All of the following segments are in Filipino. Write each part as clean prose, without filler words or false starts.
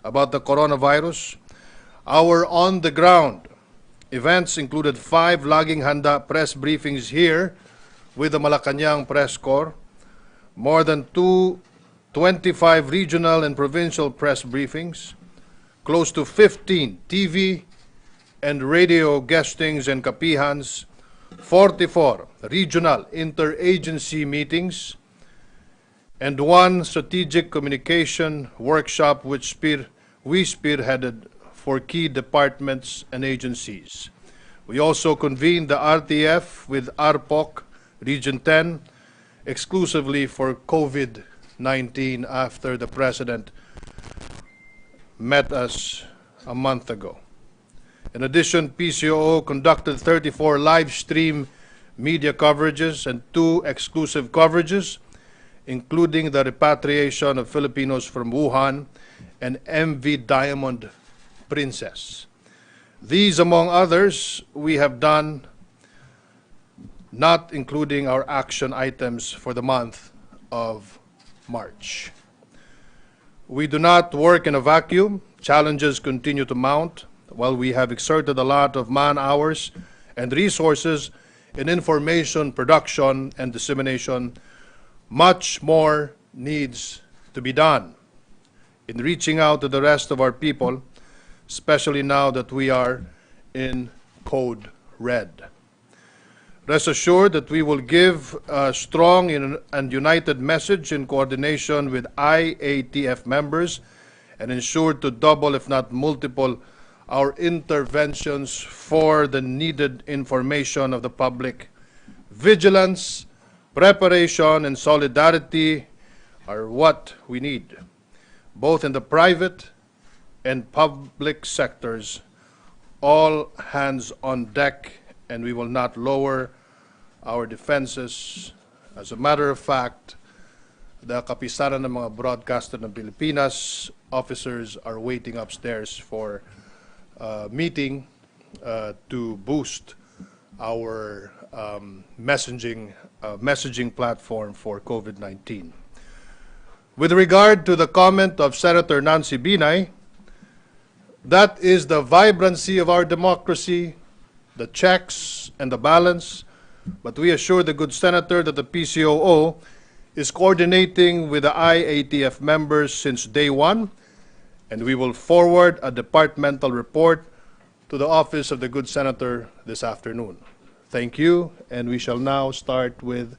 about the coronavirus. Our on-the-ground events included 5 laging handa press briefings here with the Malacanang Press Corps, more than 25 regional and provincial press briefings, close to 15 TV and radio guestings and kapihans, 44 regional interagency meetings, and 1 strategic communication workshop which we spearheaded for key departments and agencies. We also convened the RTF with ARPOC Region 10 exclusively for COVID-19 after the President met us a month ago. In addition, PCOO conducted 34 live stream media coverages and 2 exclusive coverages, including the repatriation of Filipinos from Wuhan and MV Diamond Princess. These, among others, we have done, not including our action items for the month of March. We do not work in a vacuum. Challenges continue to mount. While we have exerted a lot of man-hours and resources in information production and dissemination, much more needs to be done in reaching out to the rest of our people, especially now that we are in Code Red. Rest assured that we will give a strong and united message in coordination with IATF members and ensure to double, if not multiple, our interventions for the needed information of the public. Vigilance, preparation, and solidarity are what we need, both in the private and public sectors. All hands on deck, and we will not lower our defenses. As a matter of fact, the kapisanan ng mga broadcaster ng Pilipinas, officers are waiting upstairs for meeting to boost our messaging platform for COVID-19. With regard to the comment of Senator Nancy Binay, that is the vibrancy of our democracy, the checks and the balance, but we assure the good senator that the PCOO is coordinating with the IATF members since day one, and we will forward a departmental report to the office of the good senator this afternoon. Thank you, and we shall now start with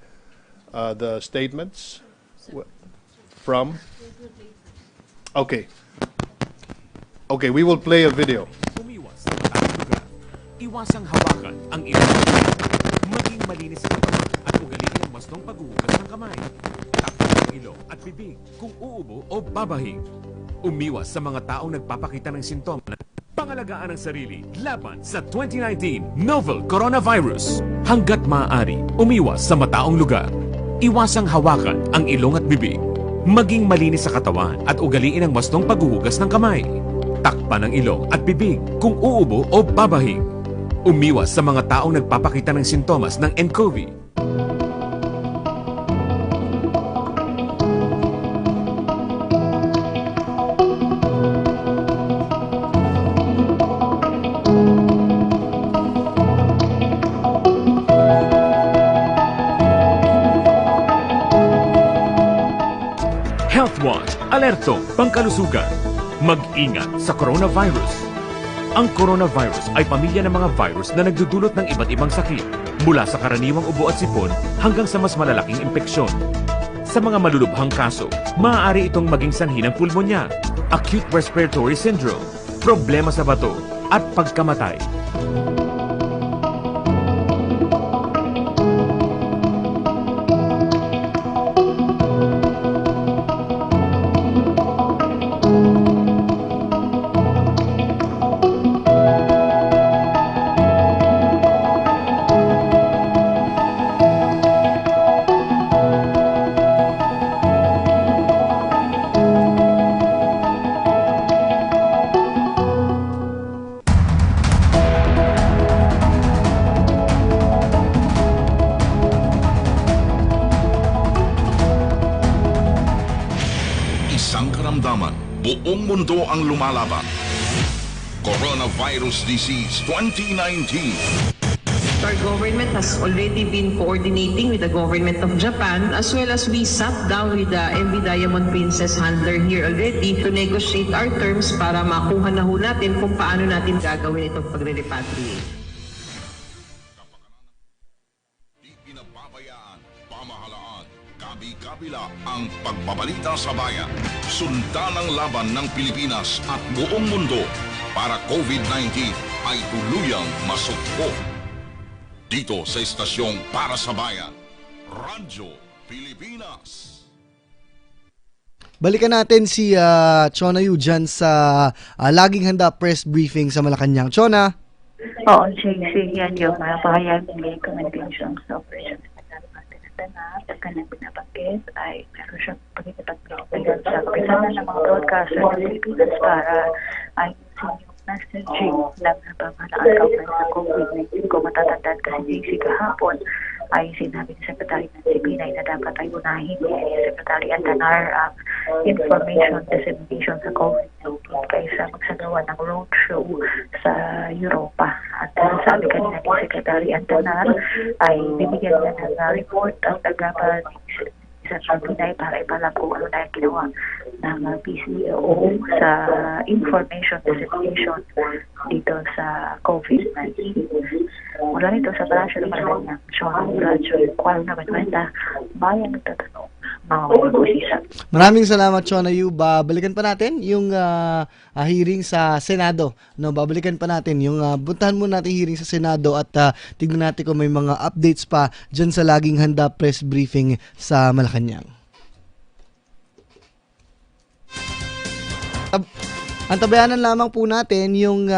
the statements from... Okay. Okay, we will play a video. Umiwas sa mataang lugar. Iwasang hawakan ang ilang. Maging malinis sa katawan at ugaliin ang wastong paghuhugas ng kamay. Takpan ang ilong at bibig kung uubo o babahing. Umiwas sa mga taong nagpapakita ng sintomas. Pangalagaan ang sarili laban sa 2019 novel coronavirus. Hanggat maaari, umiwas sa mataong lugar. Iwasang hawakan ang ilong at bibig. Maging malinis sa katawan at ugaliin ang wastong paghuhugas ng kamay. Takpan ang ilong at bibig kung uubo o babahing. Umiwas sa mga taong nagpapakita ng sintomas ng nCoV. Health Watch, alerto, pangkalusugan. Mag-ingat sa coronavirus. Ang coronavirus ay pamilya ng mga virus na nagdudulot ng iba't ibang sakit, mula sa karaniwang ubo at sipon hanggang sa mas malalaking impeksyon. Sa mga malulubhang kaso, maaari itong maging sanhi ng pulmonya, acute respiratory syndrome, problema sa bato, at pagkamatay. mundo ang lumalaban. Coronavirus Disease 2019. Our government has already been coordinating with the government of Japan, as well as we sat down with the MV Diamond Princess handler here already to negotiate our terms para makuha na ho natin kung paano natin gagawin itong pagre-repatriate. Di pinababayaan, pamahalaan, kabi-kabila ang pagbabalita sa bayan. Sundan ang laban ng Pilipinas at buong mundo para COVID-19 ay tuluyang masugpo. Dito sa istasyong Para sa Bayan, Radyo Pilipinas. Balikan natin si Chona Yu dyan sa laging handa press briefing sa Malacanang. Chona? Oo, JC, yan yung pahayag ng recommendations sa operations na pagka nang binabanggit ay meron siyang pagkikipag-blogan sa kasama ng mga broadcaster ng Pilipinas para ayusin yung messaging ng pamahalaan kaugnay sa COVID-19. Kung matatandaan kasi JC kahapon ay sinabi ni Secretary Nancy Binay na dapat ay unahin ni Secretary Antanar ang information dissemination sa COVID-19 kaysa magsagawa ng roadshow sa Europa. At sabi kanina ni Secretary Antanar ay bibigyan niya ng report ang tagapa ni Secretary Binay para ipalam kung ano na yung ginawa ng PCO sa information dissemination dito sa COVID-19. Mula nito sa Palasyo ng Malacanang, Sean Radyo, Kuala na Benuenda, Bayan ng Tatanong, mga mag-uusisa. Maraming salamat, Chona Yu. Babalikan pa natin yung hearing sa Senado. No, babalikan pa natin yung buntahan muna natin hearing sa Senado at tignan natin kung may mga updates pa dyan sa laging handa press briefing sa Malacanang. Antabayanan lamang po natin yung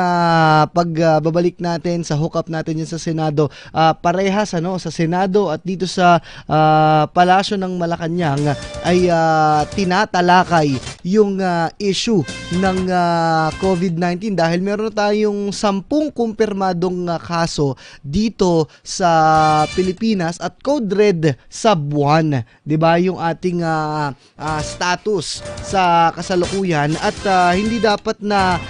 pagbabalik natin sa hookup natin yun sa Senado. Parehas sa Senado at dito sa Palasyo ng Malacanang ay tinatalakay yung issue ng COVID-19 dahil meron tayong 10 kumpirmadong kaso dito sa Pilipinas at code red sa buwan. 'Di ba yung ating status sa kasalukuyan at hindi dapat na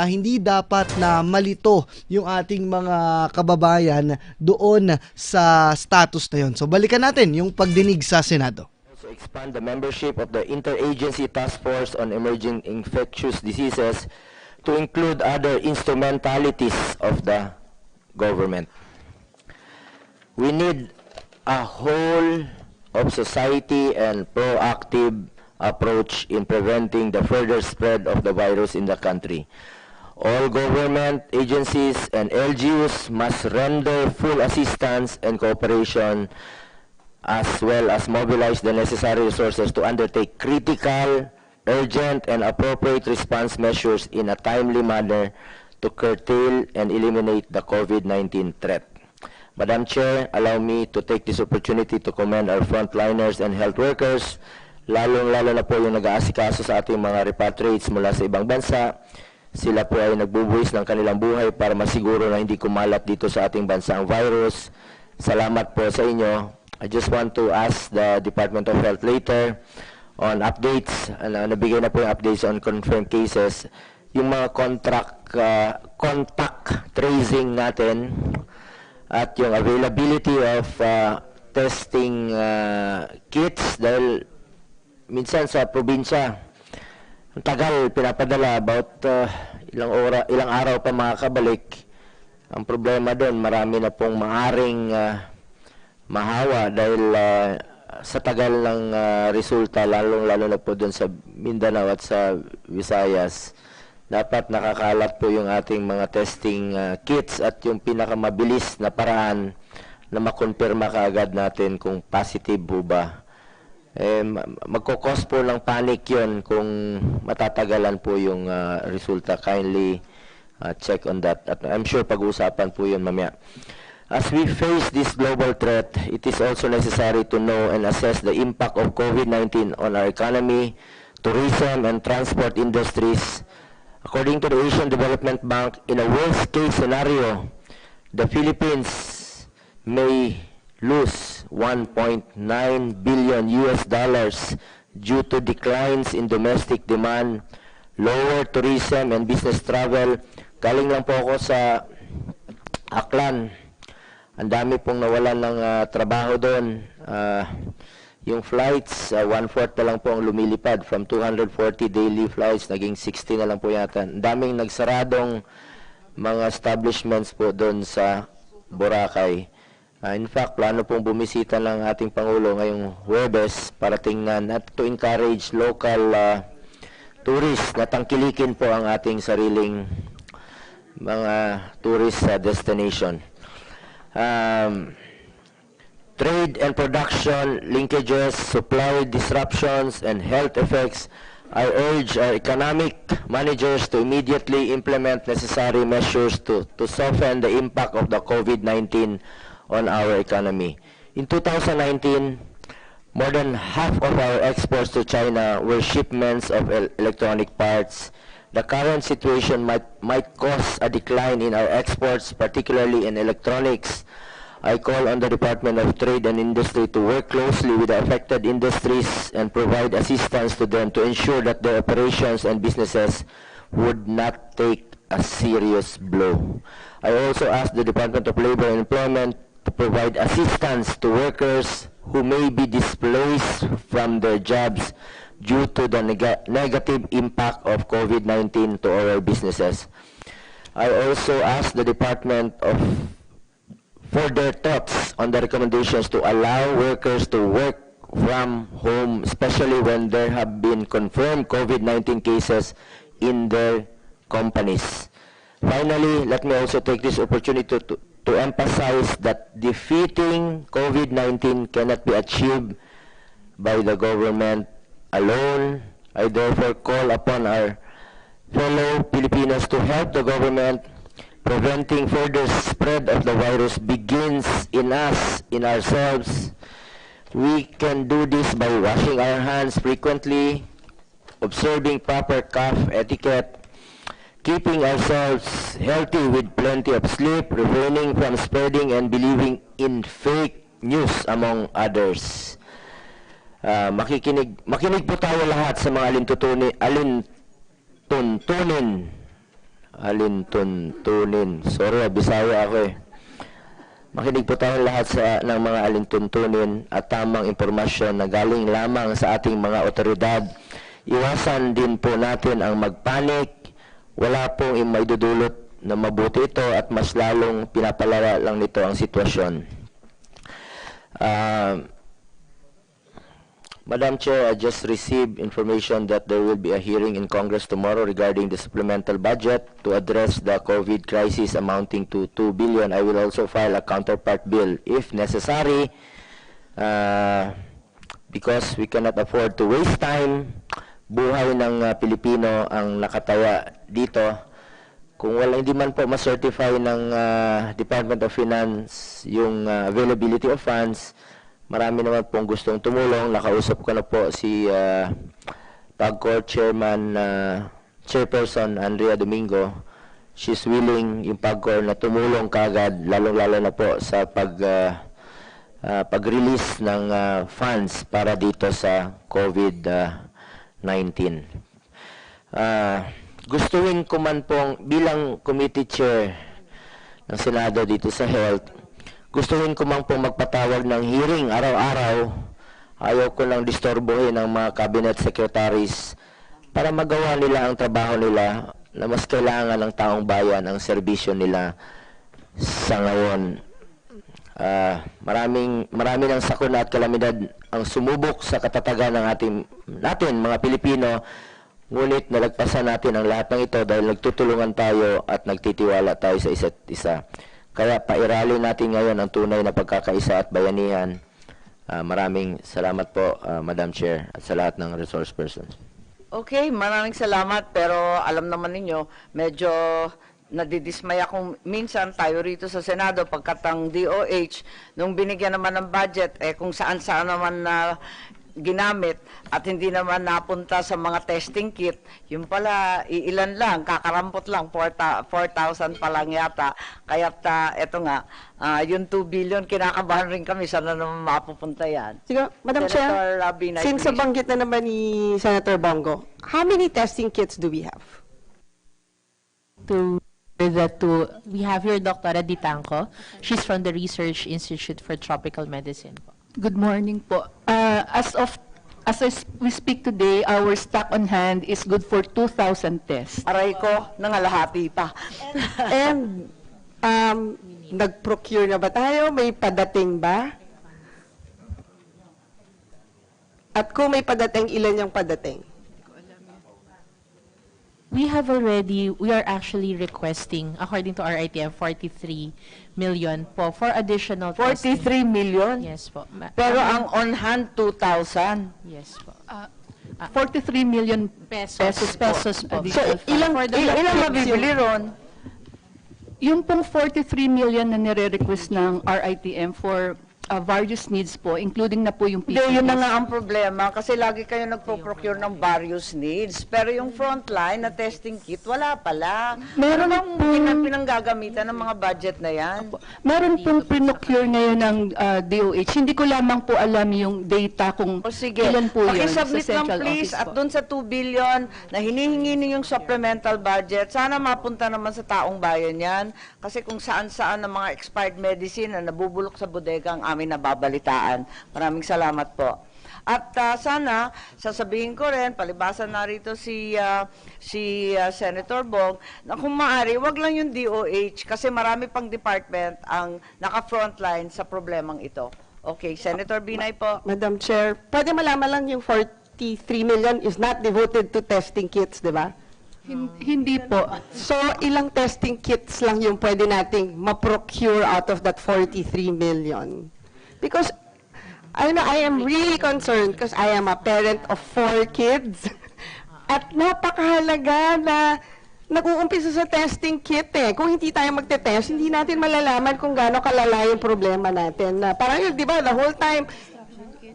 hindi dapat na malito yung ating mga kababayan doon sa status na yun. So balikan natin yung pagdinig sa Senado. Also expand the membership of the Interagency Task Force on Emerging Infectious Diseases to include other instrumentalities of the government. We need a whole of society and proactive approach in preventing the further spread of the virus in the country. All government agencies and LGUs must render full assistance and cooperation as well as mobilize the necessary resources to undertake critical, urgent, and appropriate response measures in a timely manner to curtail and eliminate the COVID-19 threat. Madam Chair, allow me to take this opportunity to commend our frontliners and health workers, lalong-lalo na po yung nag-aasikaso sa ating mga repatriates mula sa ibang bansa. Sila po ay nagbubuhis ng kanilang buhay para masiguro na hindi kumalat dito sa ating bansa ang virus. Salamat po sa inyo. I just want to ask the Department of Health later on updates. Nabigay na po yung updates on confirmed cases. Yung mga contact tracing natin at yung availability of testing kits dahil minsan sa probinsya, ang tagal pinapadala, about ilang araw pa makakabalik. Ang problema doon, marami na pong maaring mahawa dahil sa tagal ng resulta, lalong-lalo na po doon sa Mindanao at sa Visayas. Dapat nakakalat po yung ating mga testing kits at yung pinakamabilis na paraan na makonfirma kaagad natin kung positive po ba. Magkukos po ng panic yun kung matatagalan po yung resulta. Kindly check on that. At I'm sure pag-uusapan po yun mamaya. As we face this global threat, it is also necessary to know and assess the impact of COVID-19 on our economy, tourism, and transport industries. According to the Asian Development Bank, in a worst-case scenario, the Philippines may lose $1.9 billion due to declines in domestic demand, lower tourism and business travel. Galing lang po ako sa Aklan. Ang dami pong nawalan ng trabaho doon. Yung flights, 1/4 na lang po ang lumilipad. From 240 daily flights, naging 60 na lang po yata. Ang daming nagsaradong mga establishments po doon sa Boracay. In fact, plano pong bumisita ng ating Pangulo ngayong Huwebes para tingnan at to encourage local tourists na tangkilikin po ang ating sariling mga tourist destination. Trade and production linkages, supply disruptions, and health effects. I urge our economic managers to immediately implement necessary measures to soften the impact of the COVID-19 on our economy. In 2019, more than half of our exports to China were shipments of electronic parts. The current situation might cause a decline in our exports, particularly in electronics. I call on the Department of Trade and Industry to work closely with the affected industries and provide assistance to them to ensure that their operations and businesses would not take a serious blow. I also ask the Department of Labor and Employment to provide assistance to workers who may be displaced from their jobs due to the negative impact of COVID-19 to our businesses. I also ask the Department for their thoughts on the recommendations to allow workers to work from home, especially when there have been confirmed COVID-19 cases in their companies. Finally, let me also take this opportunity to emphasize that defeating COVID-19 cannot be achieved by the government alone. I therefore call upon our fellow Filipinos to help the government. Preventing further spread of the virus begins in us, in ourselves. We can do this by washing our hands frequently, observing proper cough etiquette, keeping ourselves healthy with plenty of sleep, refraining from spreading and believing in fake news, among others. Makinig po tayo lahat sa mga alintuntunin. Sorry, Bisaya ako eh. Makinig po tayo lahat ng mga alintuntunin at tamang impormasyon na galing lamang sa ating mga otoridad. Iwasan din po natin ang magpanik. Wala pong maidudulot na mabuti ito at mas lalong pinapalala lang nito ang sitwasyon. Madam Chair, I just received information that there will be a hearing in Congress tomorrow regarding the supplemental budget to address the COVID crisis amounting to 2 billion. I will also file a counterpart bill if necessary because we cannot afford to waste time. Buhay ng Pilipino ang nakataya dito. Kung hindi man po ma-certify ng Department of Finance yung availability of funds, marami naman pong gustong tumulong. Nakausap ko na po si PAGCOR Chairperson Andrea Domingo. She's willing yung PAGCOR na tumulong kagad, lalong-lalo na po sa pag-release ng funds para dito sa COVID-19. Gustuhin ko man pong bilang committee chair ng Senado dito sa Health, gustuhin ko man pong magpatawag ng hearing araw-araw. Ayaw ko lang disturbohin ang mga cabinet secretaries para magawa nila ang trabaho nila na mas kailangan ng taong bayan ang serbisyo nila sa ngayon. Marami ng sakuna at kalamidad ang sumubok sa katatagan ng natin mga Pilipino, ngunit nalagpasan natin ang lahat ng ito dahil nagtutulungan tayo at nagtitiwala tayo sa isa't isa. Kaya pairali natin ngayon ang tunay na pagkakaisa at bayanihan. Maraming salamat po, Madam Chair, at sa lahat ng resource persons. Okay, maraming salamat, pero alam naman ninyo, medyo nadidismaya kung minsan tayo rito sa Senado pagkat ang DOH, nung binigyan naman ng budget, kung saan-saan naman na ginamit at hindi naman napunta sa mga testing kit, yung pala, iilan lang, kakarampot lang, 4,000 pa lang yata. Kaya't eto nga, yung 2 billion, kinakabahan rin kami, sana naman mapupunta yan. Sige, Madam Chair, Senator Binay, since please. nabanggit na naman ni Senator Bongo, how many testing kits do we have? We have here Dr. Ditanco. She's from the Research Institute for Tropical Medicine. Good morning po. We speak today, our stock on hand is good for 2,000 tests. Aray ko, nangalahati pa. And nag-procure na ba tayo? May padating ba? At kung may padating, ilan yung padating? We are actually requesting, according to our ITM, 43 million po for additional testing. 43 million? Yes po. Pero ang on hand, 2,000. Yes po. 43 million Pesos po. So, Additional ilang mabibili ron? Yung pong 43 million na nire-request ng RITM for various needs po, including na po yung Hindi, yun na PPEs. nga ang problema kasi lagi kayo nagpo-procure ng various needs. Pero yung frontline na testing kit, wala pala. Meron Ano pong- bang pinanggagamitan ng mga budget na yan? Meron pong pinocure ngayon ng DOH. Hindi ko lamang po alam yung data kung O sige, ilan po yun sa pakisubmit lang central please office at po. dun sa 2 billion na hinihingi ninyong supplemental budget, sana mapunta naman sa taong bayan yan. Kasi kung saan-saan ng mga expired medicine na nabubulok sa bodega ang aming nababalitaan. Maraming salamat po. At sana, sasabihin ko rin, palibasa na rito si Senator Bong, na kung maaari, wag lang yung DOH kasi marami pang department ang naka-frontline sa problemang ito. Okay, Senator Binay po. Madam Chair, pwede malaman lang yung 43 million is not devoted to testing kits, di ba? Hindi po. So, ilang testing kits lang yung pwede nating ma-procure out of that 43 million? Because I am really concerned because I am a parent of 4 kids. At napakahalaga na nag-uumpisa sa testing kit eh. Kung hindi tayo magte-test, hindi natin malalaman kung gaano kalala yung problema natin. Na parang yun, di ba, the whole time,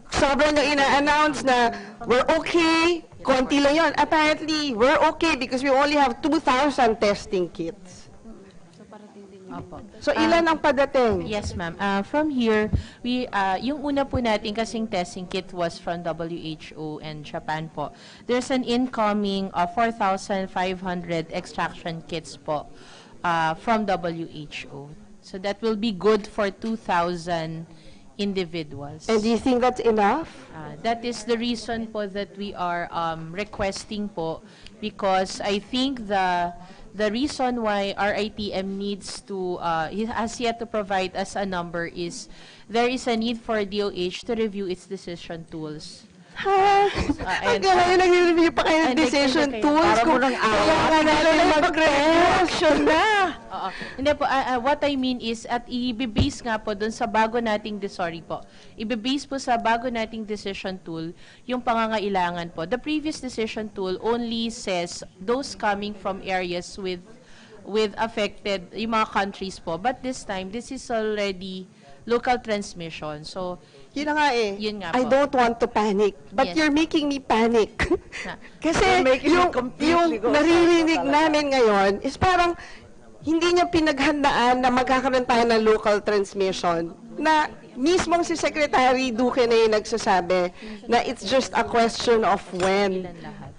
sobrang yung ina-announce na we're okay, konti lang yun. Apparently, we're okay because we only have 2,000 testing kits. Opo. So, ilan ang padating? Yes, ma'am. From here, yung una po natin kasing testing kit was from WHO and Japan po. There's an incoming 4,500 extraction kits po from WHO. So that will be good for 2,000 individuals. And do you think that's enough? That is the reason po that we are requesting po because I think the reason why RITM needs to, has yet to provide us a number is there is a need for DOH to review its decision tools. Ha? and- Hanggang ngayon, nag-review pa kayo ng and decision nag- tools. Para mo Kung nang kailangan natin mag-reaction na. Oo. Hindi po, what I mean is, at i-base nga po dun sa bago nating, i-base po sa bago nating decision tool, yung pangangailangan po. The previous decision tool only says those coming from areas with affected, yung mga countries po. But this time, this is already local transmission. So, Yun na nga eh. Yun nga I po. don't want to panic. But Yes. you're making me panic. Na- Kasi You're making me yung completely go naririnig talaga. namin ngayon is parang hindi niya pinaghandaan na magkakaroon tayo ng local transmission na mismong si Secretary Duque na yung nagsasabi na it's just a question of when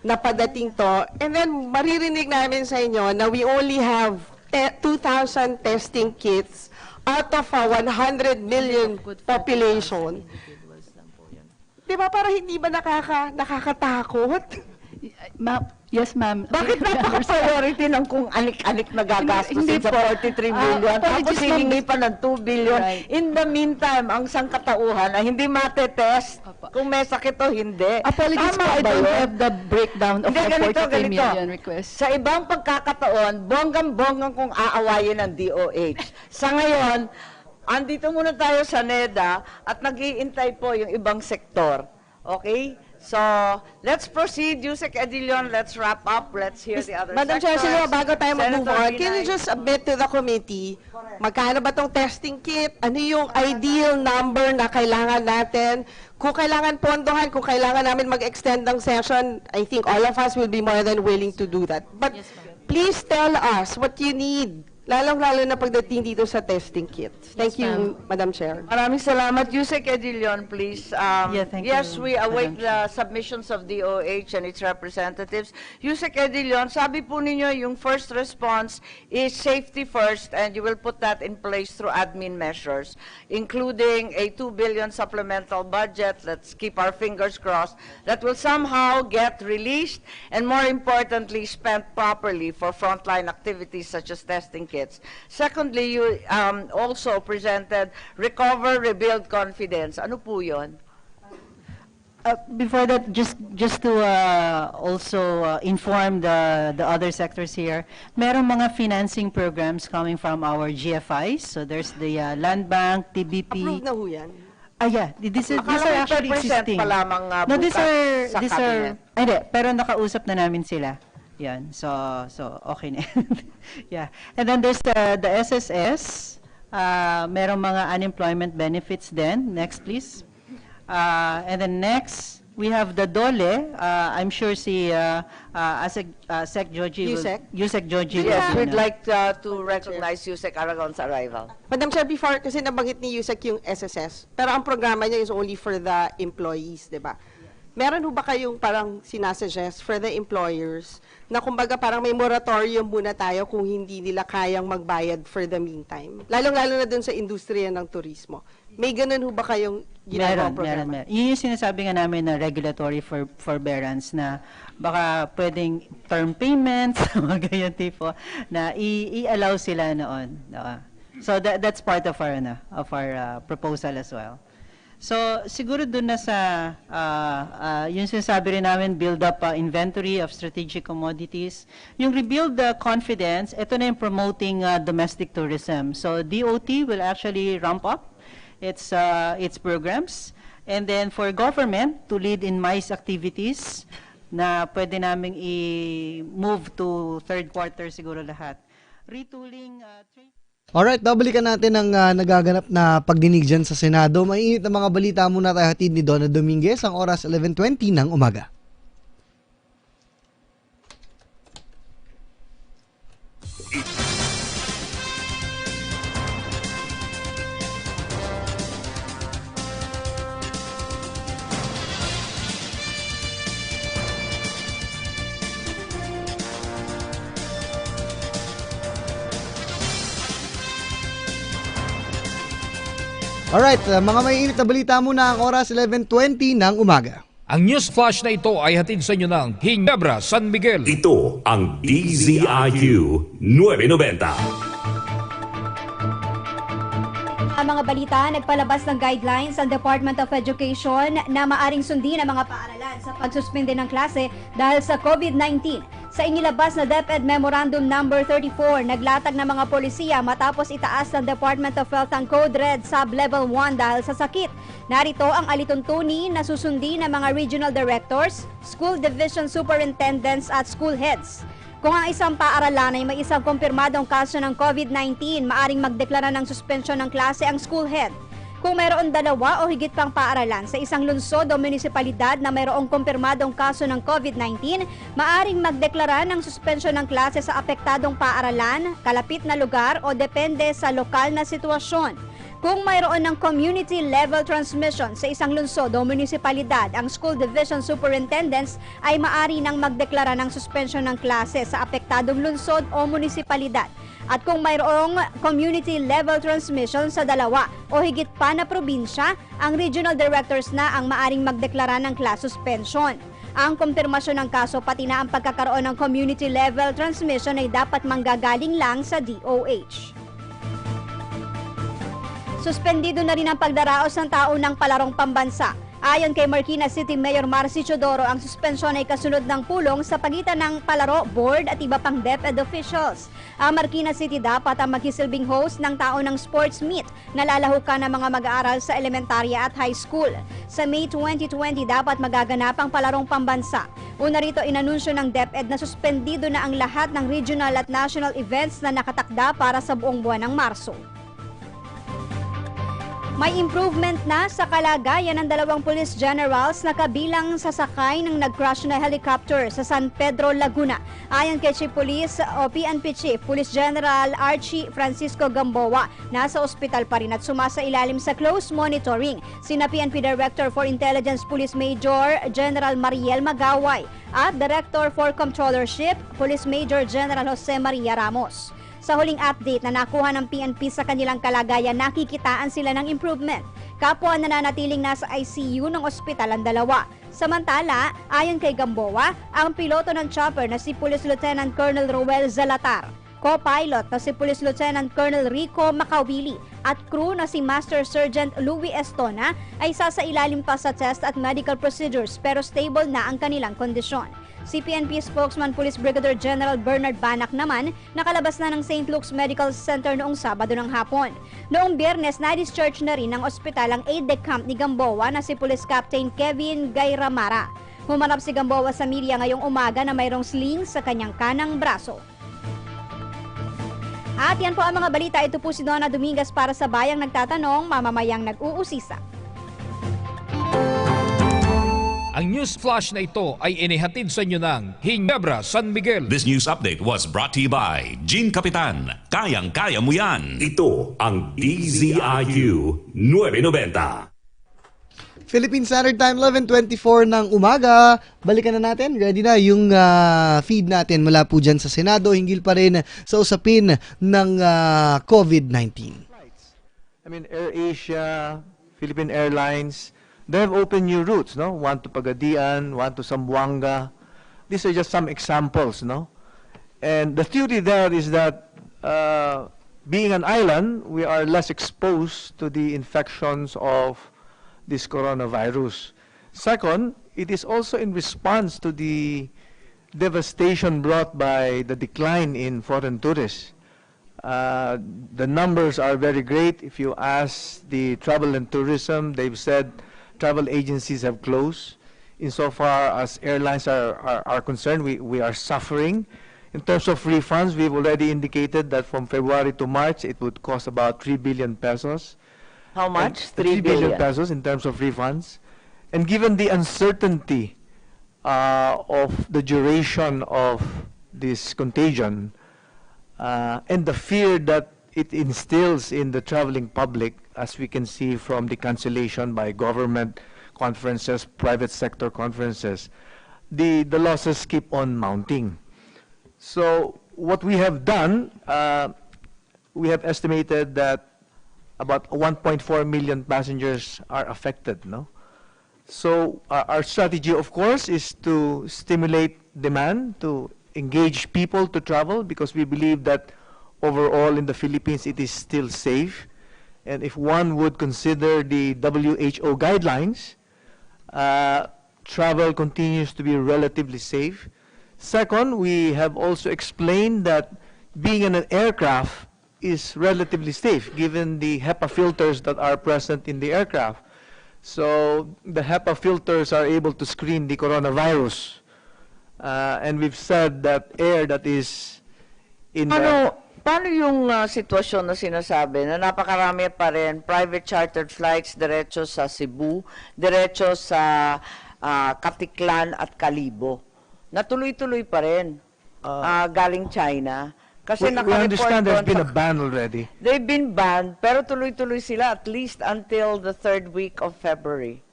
napadating to. And then maririnig namin sa inyo na we only have 2,000 testing kits out of a 100 million population. Di ba parang hindi ba nakakatakot? Yes, ma'am. Bakit napaka-priority ng kung anik-anik na gagastusin Hindi sa po. 43 million, tapos apologies, ma'am. hihingi pa ng 2 billion. Right. In the meantime, ang sangkatauhan ay hindi matetest kung may sakit o hindi. Apologies Tama po, I ba don't yun? have the breakdown of Hindi, the ganito, 43 ganito. million request. Sa ibang pagkakataon, bonggang-bonggang kung aawayin ng DOH. Sa ngayon, andito muna tayo sa NEDA at nag-iintay po yung ibang sektor. Okay? So, let's proceed. Yusek Edilion, let's wrap up. Let's hear the other Madam Chair, sectors. Silva, bago tayo mag-move Senator on, can you Binay. just submit to the committee, magkano ba tong testing kit? Ano yung ideal number na kailangan natin? Kung kailangan pondohan, kung kailangan namin mag-extend ng session, I think all of us will be more than willing to do that. But please tell us what you need, lalong-lalo na pagdating dito sa testing kits. Thank you, Madam Chair. Maraming salamat. Yusek Edilion, please. Thank yes, you, we await Madam the submissions of DOH and its representatives. Yusek Edilion, sabi po ninyo yung first response is safety first and you will put that in place through admin measures, including a 2 billion supplemental budget. Let's keep our fingers crossed that will somehow get released and more importantly spent properly for frontline activities such as testing kits. Secondly, you also presented Recover, Rebuild Confidence. Ano po yun? Before that, just to also inform the other sectors here, merong mga financing programs coming from our GFIs. So there's the Land Bank, TBP. Approved na ho yan. Yeah, these are Akala ko actually 10% existing. pa lamang No, these bukas sa are, cabinet. hindi, pero nakausap na namin sila. Yan, so okay na. Yeah. And then there's the SSS, merong mga unemployment benefits din. Next, please. And then next, we have the DOLE. I'm sure si Sec Joji will... Yusek? Yusek Joji Yes, will... we'd like to recognize Yusek Aragon's arrival. Madam Chair, before, kasi nabanggit ni Yusek yung SSS, pero ang programa niya is only for the employees, di ba? Meron ho ba kayong parang sinasuggest for the employers na kumbaga parang may moratorium muna tayo kung hindi nila kayang magbayad for the meantime? Lalong-lalo na dun sa industriya ng turismo. May ganun ho ba kayong ginagawa programa? Meron. Yun yung sinasabi nga namin na regulatory forbearance na baka pwedeng term payments, mga ganyan tipo, na i-allow sila noon. So that's part of our proposal as well. So, siguro dun na sa, yung sinasabi rin namin, build up inventory of strategic commodities. Yung rebuild the confidence, ito na yung promoting domestic tourism. So, DOT will actually ramp up its programs. And then for government to lead in MICE activities na pwede naming i-move to third quarter siguro lahat. Retooling, Alright, babalikan natin ang nagaganap na pagdinig dyan sa Senado. Mainit na mga balita muna tayo hatid ni Donna Dominguez, ang oras 11:20 ng umaga. Alright, mga maiinit na balita muna ang oras 11:20 ng umaga. Ang news flash na ito ay hatid sa inyo ng Ginebra, San Miguel. Ito ang DZIQ 990. Mga balita, nagpalabas ng guidelines ang Department of Education na maaring sundin ang mga paaralan sa pagsuspende ng klase dahil sa COVID-19. Sa inilabas na DepEd Memorandum No. 34, naglatag ng mga polisiya matapos itaas ng Department of Health ang Code Red Sub-Level 1 dahil sa sakit. Narito ang alituntunin na susundin ng mga regional directors, school division superintendents at school heads. Kung ang isang paaralan ay may isang kumpirmadong kaso ng COVID-19, maaring magdeklara ng suspensyon ng klase ang school head. Kung mayroon dalawa o higit pang paaralan sa isang lungsod o munisipalidad na mayroong kumpirmadong kaso ng COVID-19, maaring magdeklara ng suspensyon ng klase sa apektadong paaralan, kalapit na lugar o depende sa lokal na sitwasyon. Kung mayroon ng community-level transmission sa isang lungsod o munisipalidad, ang school division superintendents ay maaari nang magdeklara ng suspensyon ng klase sa apektadong lungsod o munisipalidad. At kung mayroong community-level transmission sa dalawa o higit pa na probinsya, ang regional directors na ang maaring magdeklara ng class suspension. Ang kumpirmasyon ng kaso pati na ang pagkakaroon ng community-level transmission ay dapat manggagaling lang sa DOH. Suspendido na rin ang pagdaraos ng taunang palarong pambansa. Ayon kay Marikina City Mayor Marcy Chodoro, ang suspensyon ay kasunod ng pulong sa pagitan ng palaro, board at iba pang DepEd officials. Ang Marikina City dapat ang magsisilbing host ng taonang sports meet na lalahukan ng mga mag-aaral sa elementarya at high school. Sa May 2020 dapat magaganap ang palarong pambansa. Una rito inanunsyo ng DepEd na suspendido na ang lahat ng regional at national events na nakatakda para sa buong buwan ng Marso. May improvement na sa kalagayan ng 2 police generals na kabilang sa sakay ng nag-crash na helicopter sa San Pedro, Laguna. Ayon kay Chief Police o PNP Chief, Police General Archie Francisco Gamboa, nasa ospital pa rin at sumasailalim sa close monitoring sina PNP Director for Intelligence Police Major General Mariel Magaway at Director for Controllership Police Major General Jose Maria Ramos. Sa huling update na nakuha ng PNP sa kanilang kalagayan, nakikitaan sila ng improvement. Kapwa nananatiling nasa ICU ng ospital ang 2. Samantala, ayon kay Gamboa, ang piloto ng chopper na si Police Lieutenant Colonel Roel Zalatar, co-pilot na si Police Lieutenant Colonel Rico Macawili at crew na si Master Sergeant Louis Estona ay sasailalim pa sa test at medical procedures pero stable na ang kanilang kondisyon. Si PNP spokesman Police Brigadier General Bernard Banak naman nakalabas na ng St. Luke's Medical Center noong Sabado ng hapon. Noong Biyernes, na-discharge na rin ng ospital ang aide-de-camp ni Gamboa na si Police Captain Kevin Gayramara. Humarap si Gamboa sa media ngayong umaga na mayroong sling sa kanyang kanang braso. At yan po ang mga balita. Ito po si Donna Dominguez para sa Bayang Nagtatanong, mamamayang nag-uusisa. Ang news flash na ito ay inihatid sa inyo ng Ginebra San Miguel. This news update was brought to you by Gene Capitan. Kayang-kaya mo yan. Ito ang DZIQ 990. Philippine Standard Time, 11:24 ng umaga. Balikan na natin. Ready na yung feed natin mula po dyan sa Senado. Hinggil pa rin sa usapin ng COVID-19. I mean, AirAsia, Philippine Airlines, they have opened new routes, no? One to Pagadian, one to Zamboanga. These are just some examples, no? And the theory there is that being an island, we are less exposed to the infections of this coronavirus. Second, it is also in response to the devastation brought by the decline in foreign tourists. The numbers are very great. If you ask the travel and tourism, they've said travel agencies have closed. Insofar as airlines are concerned, we are suffering. In terms of refunds, we've already indicated that from February to March, it would cost about 3 billion pesos. How much? 3 3 billion billion pesos in terms of refunds. And given the uncertainty of the duration of this contagion and the fear that it instills in the traveling public, as we can see from the cancellation by government conferences, private sector conferences, the losses keep on mounting. So what we have done, we have estimated that about 1.4 million passengers are affected, no? So our strategy, of course, is to stimulate demand, to engage people to travel, because we believe that overall in the Philippines it is still safe. And if one would consider the WHO guidelines, travel continues to be relatively safe. Second, we have also explained that being in an aircraft is relatively safe given the HEPA filters that are present in the aircraft. So the HEPA filters are able to screen the coronavirus. And we've said that air that is in Paano yung sitwasyon na sinasabi na napakarami pa rin private chartered flights diretso sa Cebu, diretso sa Katiklan at Kalibo? Natuloy-tuloy pa rin galing China. Kasi we understand there's been a doon ban already. they've been banned, pero tuloy-tuloy sila at least until the 3rd week of February.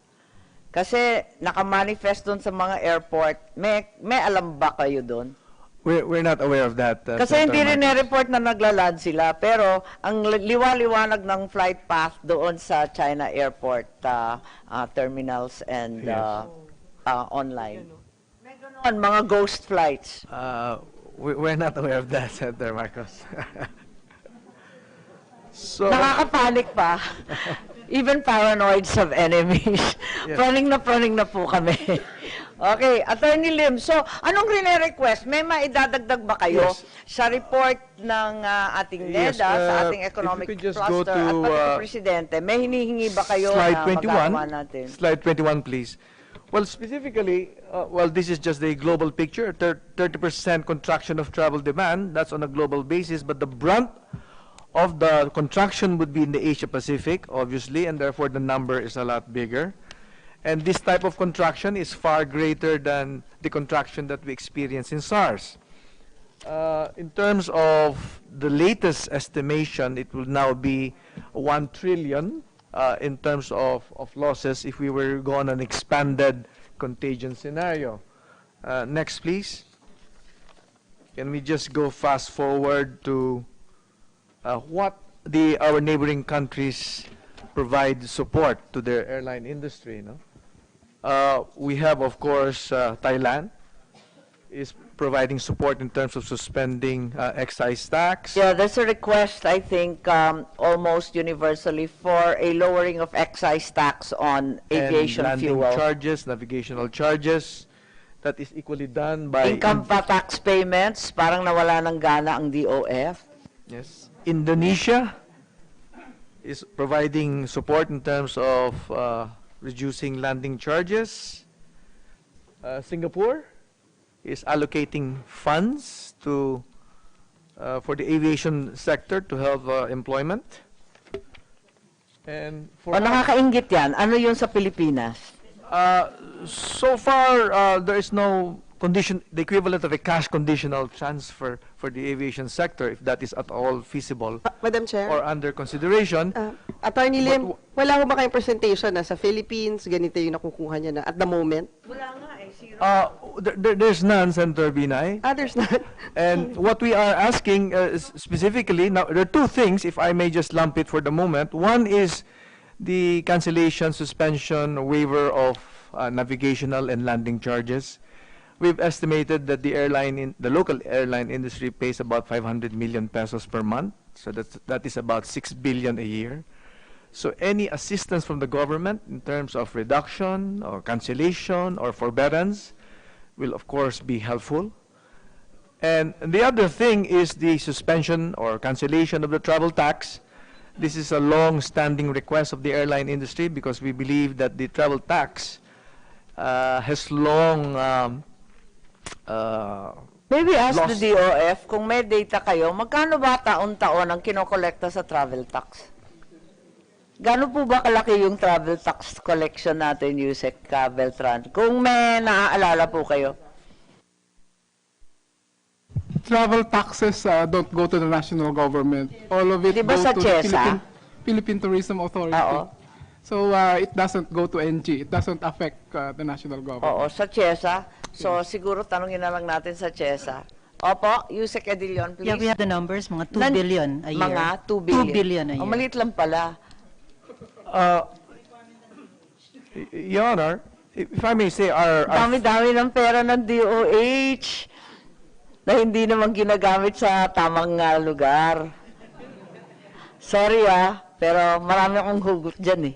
Kasi nakamanifest doon sa mga airport. May alam ba kayo doon? We're not aware of that. Kasi hindi Senator rin Marcos. report na naglalad sila, pero ang liwa-liwanag ng flight path doon sa China airport terminals and online. May ganoon, mga ghost flights. We're not aware of that, Senator Marcos. So, Nakakapanik pa. Even paranoids have enemies. Yes. Praning na po kami. Okay, Attorney Lim, so anong rene-request? May maidadagdag ba kayo Yes. sa report ng ating Yes, NEDA, sa ating if you economic could just cluster go to, at pati sa Presidente? May hinihingi ba kayo Slide na 21. magagawa natin? Slide 21, please. Well, specifically, this is just a global picture, 30% contraction of travel demand. That's on a global basis, but the brunt of the contraction would be in the Asia Pacific, obviously, and therefore the number is a lot bigger. And this type of contraction is far greater than the contraction that we experienced in SARS. In terms of the latest estimation, it will now be 1 trillion in terms of losses if we were going on an expanded contagion scenario. Next, please. Can we just go fast forward to what our neighboring countries provide support to their airline industry? No? We have, of course, Thailand is providing support in terms of suspending excise tax. Yeah, there's a request, I think, almost universally for a lowering of excise tax on aviation and landing fuel. charges, navigational charges. That is equally done by Income tax payments, parang nawala ng gana ang DOF. Yes. Indonesia is providing support in terms of reducing landing charges. Singapore is allocating funds to for the aviation sector to help employment. And for nakakaingit yan. Ano yun sa Pilipinas? so far, there is no the equivalent of a cash conditional transfer for the aviation sector, if that is at all feasible Madam Chair? or under consideration. Attorney Lim, But wala ko ba kayong presentation na sa Philippines, ganito yung nakukuha niya na at the moment? Wala nga eh, zero. There's none, Senator Binay. There's none. And what we are asking specifically, now there are two things, if I may just lump it for the moment. One is the cancellation, suspension, waiver of navigational and landing charges. We've estimated that the local airline industry pays about 500 million pesos per month. So that is about 6 billion a year. So any assistance from the government in terms of reduction or cancellation or forbearance will of course be helpful. And the other thing is the suspension or cancellation of the travel tax. This is a long-standing request of the airline industry because we believe that the travel tax has long Maybe ask lost. the DOF, kung may data kayo, magkano ba taon-taon ang kinokolekta sa travel tax? Gano'n po ba kalaki yung travel tax collection natin, Yusek Beltran? Kung may naaalala po kayo. Travel taxes don't go to the national government. All of it Di ba go sa to the CHESA? Philippine Tourism Authority. Oo. So it doesn't go to NG. It doesn't affect the national government. Oo, sa CHESA. So siguro tanongin na lang natin sa CHESA. Opo, Yusek Edilion, please. Yeah, we have the numbers, mga 2 billion a year. Mga 2 billion. 2 billion a year. Oh, maliit lang pala. Your Honor, if I may say, our Dami-dami ng pera ng DOH na hindi naman ginagamit sa tamang lugar. Sorry pero marami akong hugot dyan eh.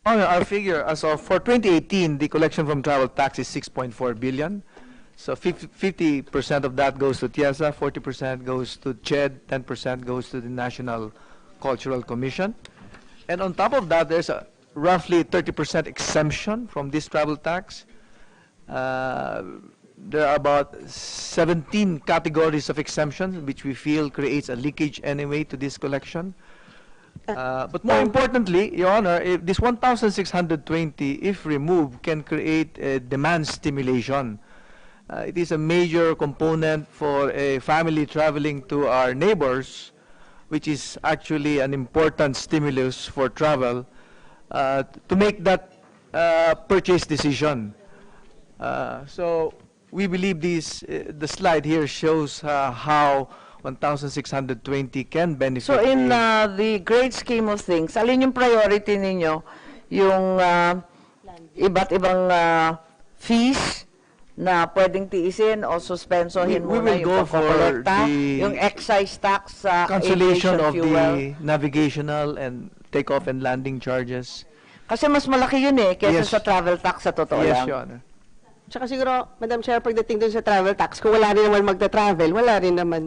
Our figure as of for 2018, the collection from travel tax is 6.4 billion. So 50% of that goes to TIESA, 40% goes to CHED, 10% goes to the National Cultural Commission. And on top of that, there's a roughly 30% exemption from this travel tax. There are about 17 categories of exemptions, which we feel creates a leakage anyway to this collection. But more importantly, Your Honor, if this 1,620, if removed, can create a demand stimulation. It is a major component for a family traveling to our neighbors, which is actually an important stimulus for travel to make that purchase decision. So we believe the slide here shows how 1,620 can benefit. So in the great scheme of things, alin yung priority ninyo? Yung iba't ibang fees na pwedeng tiisin o suspensohin We muna will yung go for pagkokolekta, the yung excise tax sa cancellation aviation of fuel. the navigational and takeoff and landing charges. Kasi mas malaki yun eh, kaysa Yes. sa travel tax sa totoo Yes, lang. Your Honor. Tsaka siguro, Madam Chair, pagdating dun sa travel tax, kung wala rin naman magta-travel, wala rin naman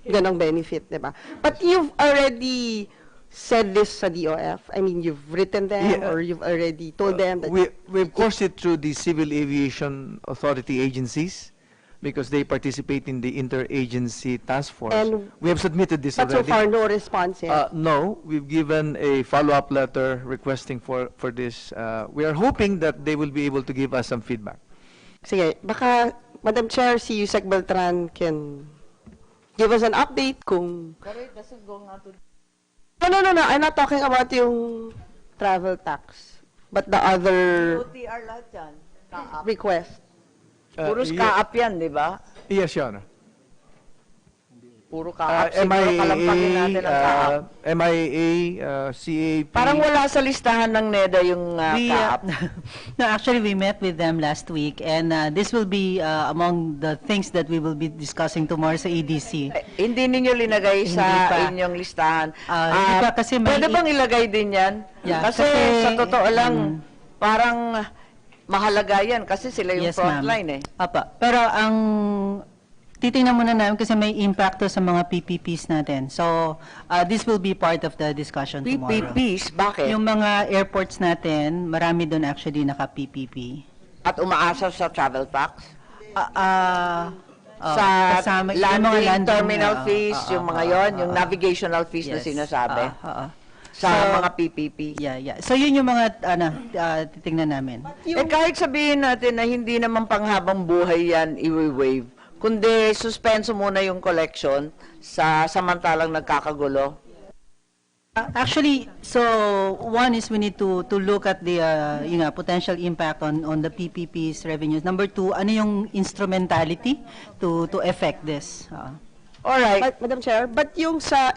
ganong benefit, di ba? But you've already said this sa DOF? I mean, you've written them Yeah. or you've already told them that... We've coursed it through the Civil Aviation Authority agencies because they participate in the interagency task force. And- We have submitted this But so already. far, no response yet. No, we've given a follow-up letter requesting for this. We are hoping that they will be able to give us some feedback. Sige, baka, Madam Chair, si Yusek Beltran can give us an update kung... No, I'm not talking about yung travel tax, but the other OTR lahat yan. request. Puros Yeah. kaap yan, di ba? Yes, Your Honor. Puro kaap. Siguro kalampagin natin ang kaap. MIA, CAP. Parang wala sa listahan ng NEDA yung kaap. No, actually, we met with them last week, and this will be among the things that we will be discussing tomorrow sa EDC. Hindi ninyo linagay Hindi sa pa. inyong listahan. Hindi pa kasi may... Pwede bang ilagay din yan? Yeah, kasi kasi- sa totoo lang, parang mahalaga yan kasi sila yung Yes, ma'am. frontline eh. Apa. Pero ang titingnan muna namin kasi may impact to sa mga PPPs natin. So, this will be part of the discussion tomorrow. PPPs? Bakit? Yung mga airports natin, marami doon actually naka-PPP. At umaasa sa travel tax? Oh, sa kasama- yung landing, mga landing, terminal fees, oo, yung mga yon, yung navigational fees na Yes. sinasabi. Sa So, mga PPP. Yeah. So, yun yung mga titingnan namin. Eh kahit sabihin natin na hindi naman panghabang buhay yan i-waive, kundi suspenso muna yung collection sa samantalang nagkakagulo. Actually, so one is we need to look at the potential impact on the PPP's revenues. Number two, ano yung instrumentality to affect this? Alright. But, Madam Chair, but yung sa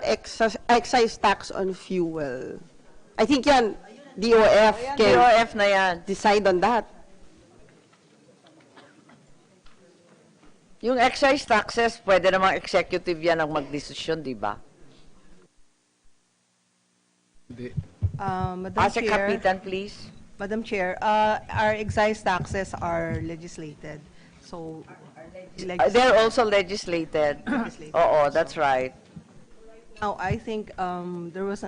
excise tax on fuel, I think yan, DOF can DOF na yan. decide on that. Yung excise taxes, pwede namang executive yan ang magdesisyon, di ba? Madam As a Chair, kapitan, please. Madam Chair, our excise taxes are legislated. So, They're also legislated. Oo, that's right. Now, I think there was,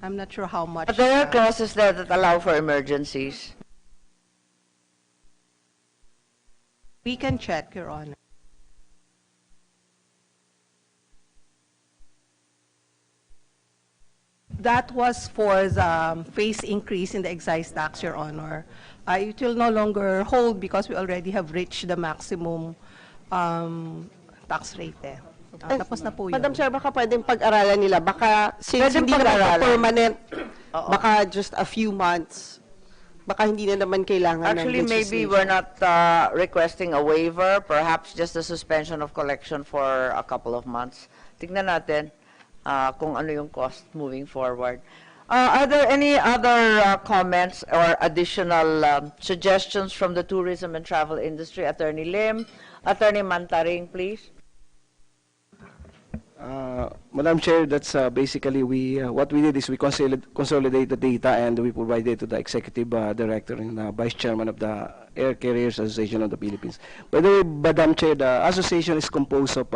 I'm not sure how much. But there are clauses there that allow for emergencies. We can check, Your Honor. That was for the phase increase in the excise tax, Your Honor. It will no longer hold because we already have reached the maximum tax rate. Tapos na po yun. Madam Chair, baka pwedeng pag-aralan nila. Baka since Pwedeng hindi naman pag-aralan. permanent, baka just a few months, baka hindi na naman kailangan Actually, ng maybe legislation. we're not requesting a waiver, perhaps just a suspension of collection for a couple of months. Tignan natin kung ano yung cost moving forward. Are there any other comments or additional suggestions from the tourism and travel industry? Attorney Lim, Attorney Mantaring, please. Madam Chair, that's basically what we did is we consolidate the data and we provided to the Executive Director and Vice Chairman of the Air Carriers Association of the Philippines. By the way, Madam Chair, the association is composed of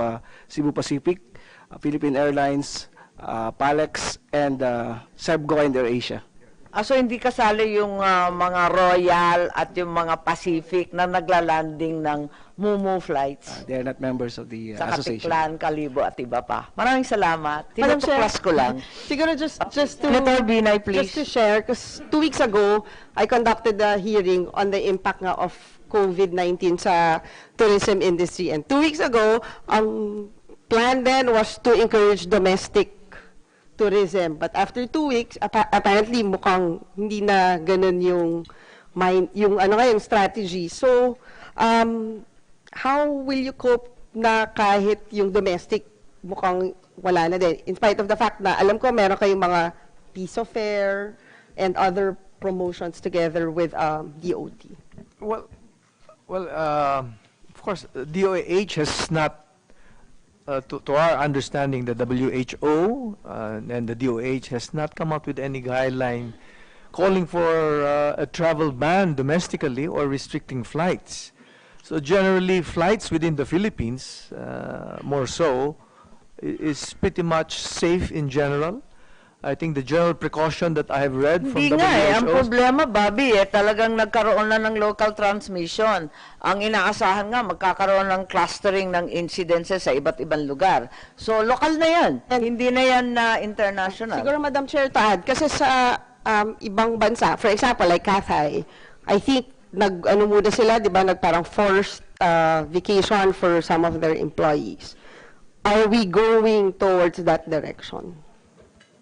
Cebu Pacific, Philippine Airlines, Palex, and Servgo and AirAsia. So hindi kasali yung mga Royal at yung mga Pacific na naglalanding ng Mumu flights They are not members of the sa association. Katiklan, Kalibo at iba pa. Maraming salamat. Madam Chair, Tinutuklas ko lang. Siguro just to Senator Binay, please. Just to share, because 2 weeks ago, I conducted a hearing on the impact nga of COVID-19 sa tourism industry. And 2 weeks ago, ang plan then was to encourage domestic tourism. But after 2 weeks, apparently mukhang hindi na ganun yung strategy. So, how will you cope na kahit yung domestic mukhang wala na din? In spite of the fact na alam ko meron kayong mga piso fare and other promotions together with DOT. Well, of course, DOH has not, to our understanding, the WHO and the DOH has not come up with any guideline calling for a travel ban domestically or restricting flights. So generally, flights within the Philippines, more so, is pretty much safe in general. I think the general precaution that I have read from Hindi nga eh. Ang WHO. problema, Bobby, talagang nagkaroon na ng local transmission. Ang inaasahan nga, magkakaroon ng clustering ng incidences sa iba't ibang lugar. So, local na yan. Hindi na yan international. Siguro, Madam Chair, to add, kasi sa ibang bansa, for example, like Cathay, I think, muna sila, di ba, nagparang forced vacation for some of their employees. Are we going towards that direction?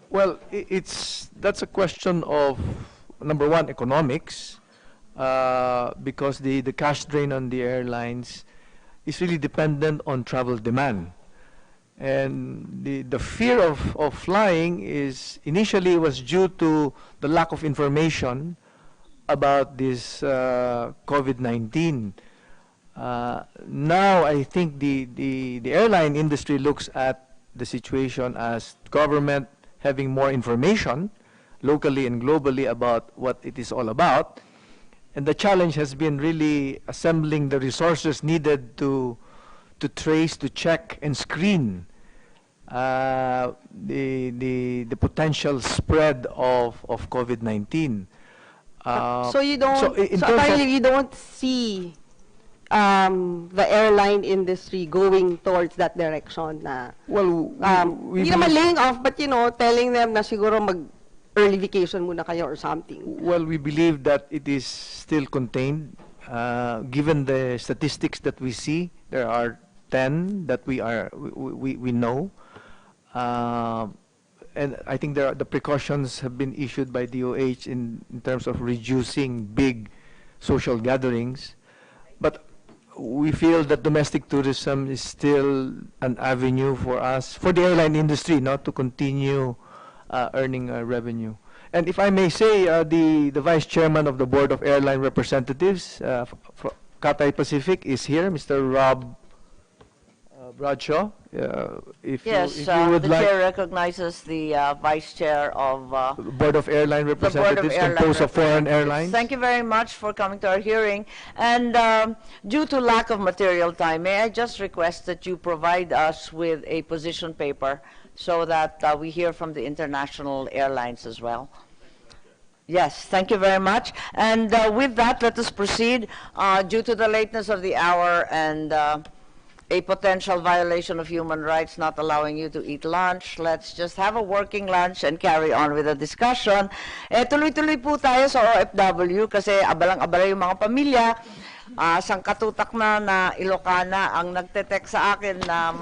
Well, that's a question of, number one, economics, because the cash drain on the airlines is really dependent on travel demand. And the fear of flying is, initially was due to the lack of information about this COVID-19. Now, I think the airline industry looks at the situation as government having more information locally and globally about what it is all about. And the challenge has been really assembling the resources needed to trace, to check, and screen the potential spread of COVID-19. So you don't, so in so terms of- apparently you don't see the airline industry going towards that direction na, well, hindi naman laying off, but telling them na siguro mag-early vacation muna kayo or something. Well, we believe that it is still contained. Given the statistics that we see, there are 10 that we know. And I think the precautions have been issued by DOH in terms of reducing big social gatherings. But we feel that domestic tourism is still an avenue for us, for the airline industry, to continue earning revenue. And if I may say, the Vice Chairman of the Board of Airline Representatives for Cathay Pacific is here, Mr. Rob Bradshaw. If Yes, you would the like, chair recognizes the vice chair of Board of Airline the Board of Representatives Airline composed of foreign Representatives. airlines. Thank you very much for coming to our hearing. And due to lack of material time, may I just request that you provide us with a position paper so that we hear from the international airlines as well? Yes, thank you very much. And with that, let us proceed. Due to the lateness of the hour and a potential violation of human rights not allowing you to eat lunch, let's just have a working lunch and carry on with the discussion. Tuloy-tuloy po tayo sa OFW kasi abalang-abala yung mga pamilya. Sangkatutak na Ilocana ang nagte-text sa akin na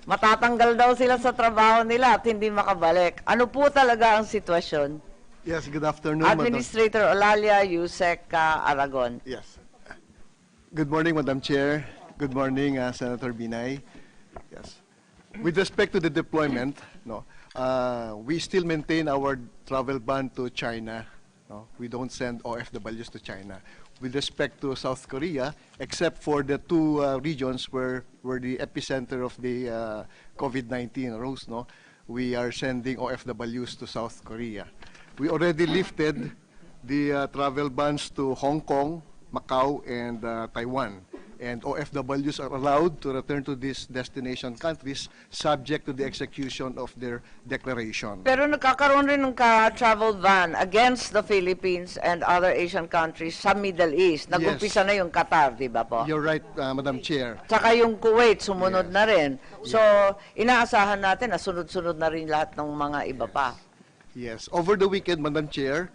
matatanggal daw sila sa trabaho nila at hindi makabalik. Ano po talaga ang sitwasyon? Yes, good afternoon, Administrator Olalia, Yusek Aragon. Yes. Good morning, Madam Chair. Good morning, Senator Binay. Yes. With respect to the deployment, we still maintain our travel ban to China. We don't send OFWs to China. With respect to South Korea, except for the two regions where the epicenter of the COVID-19 arose, we are sending OFWs to South Korea. We already lifted the travel bans to Hong Kong, Macau, and Taiwan. And OFWs are allowed to return to these destination countries subject to the execution of their declaration. Pero nagkakaroon rin ng travel ban against the Philippines and other Asian countries sa Middle East. Nag-umpisa na yung Qatar, di ba po? You're right, Madam Chair. Tsaka yung Kuwait, sumunod na rin. So, inaasahan natin na sunod-sunod na rin lahat ng mga iba pa. Yes. Over the weekend, Madam Chair,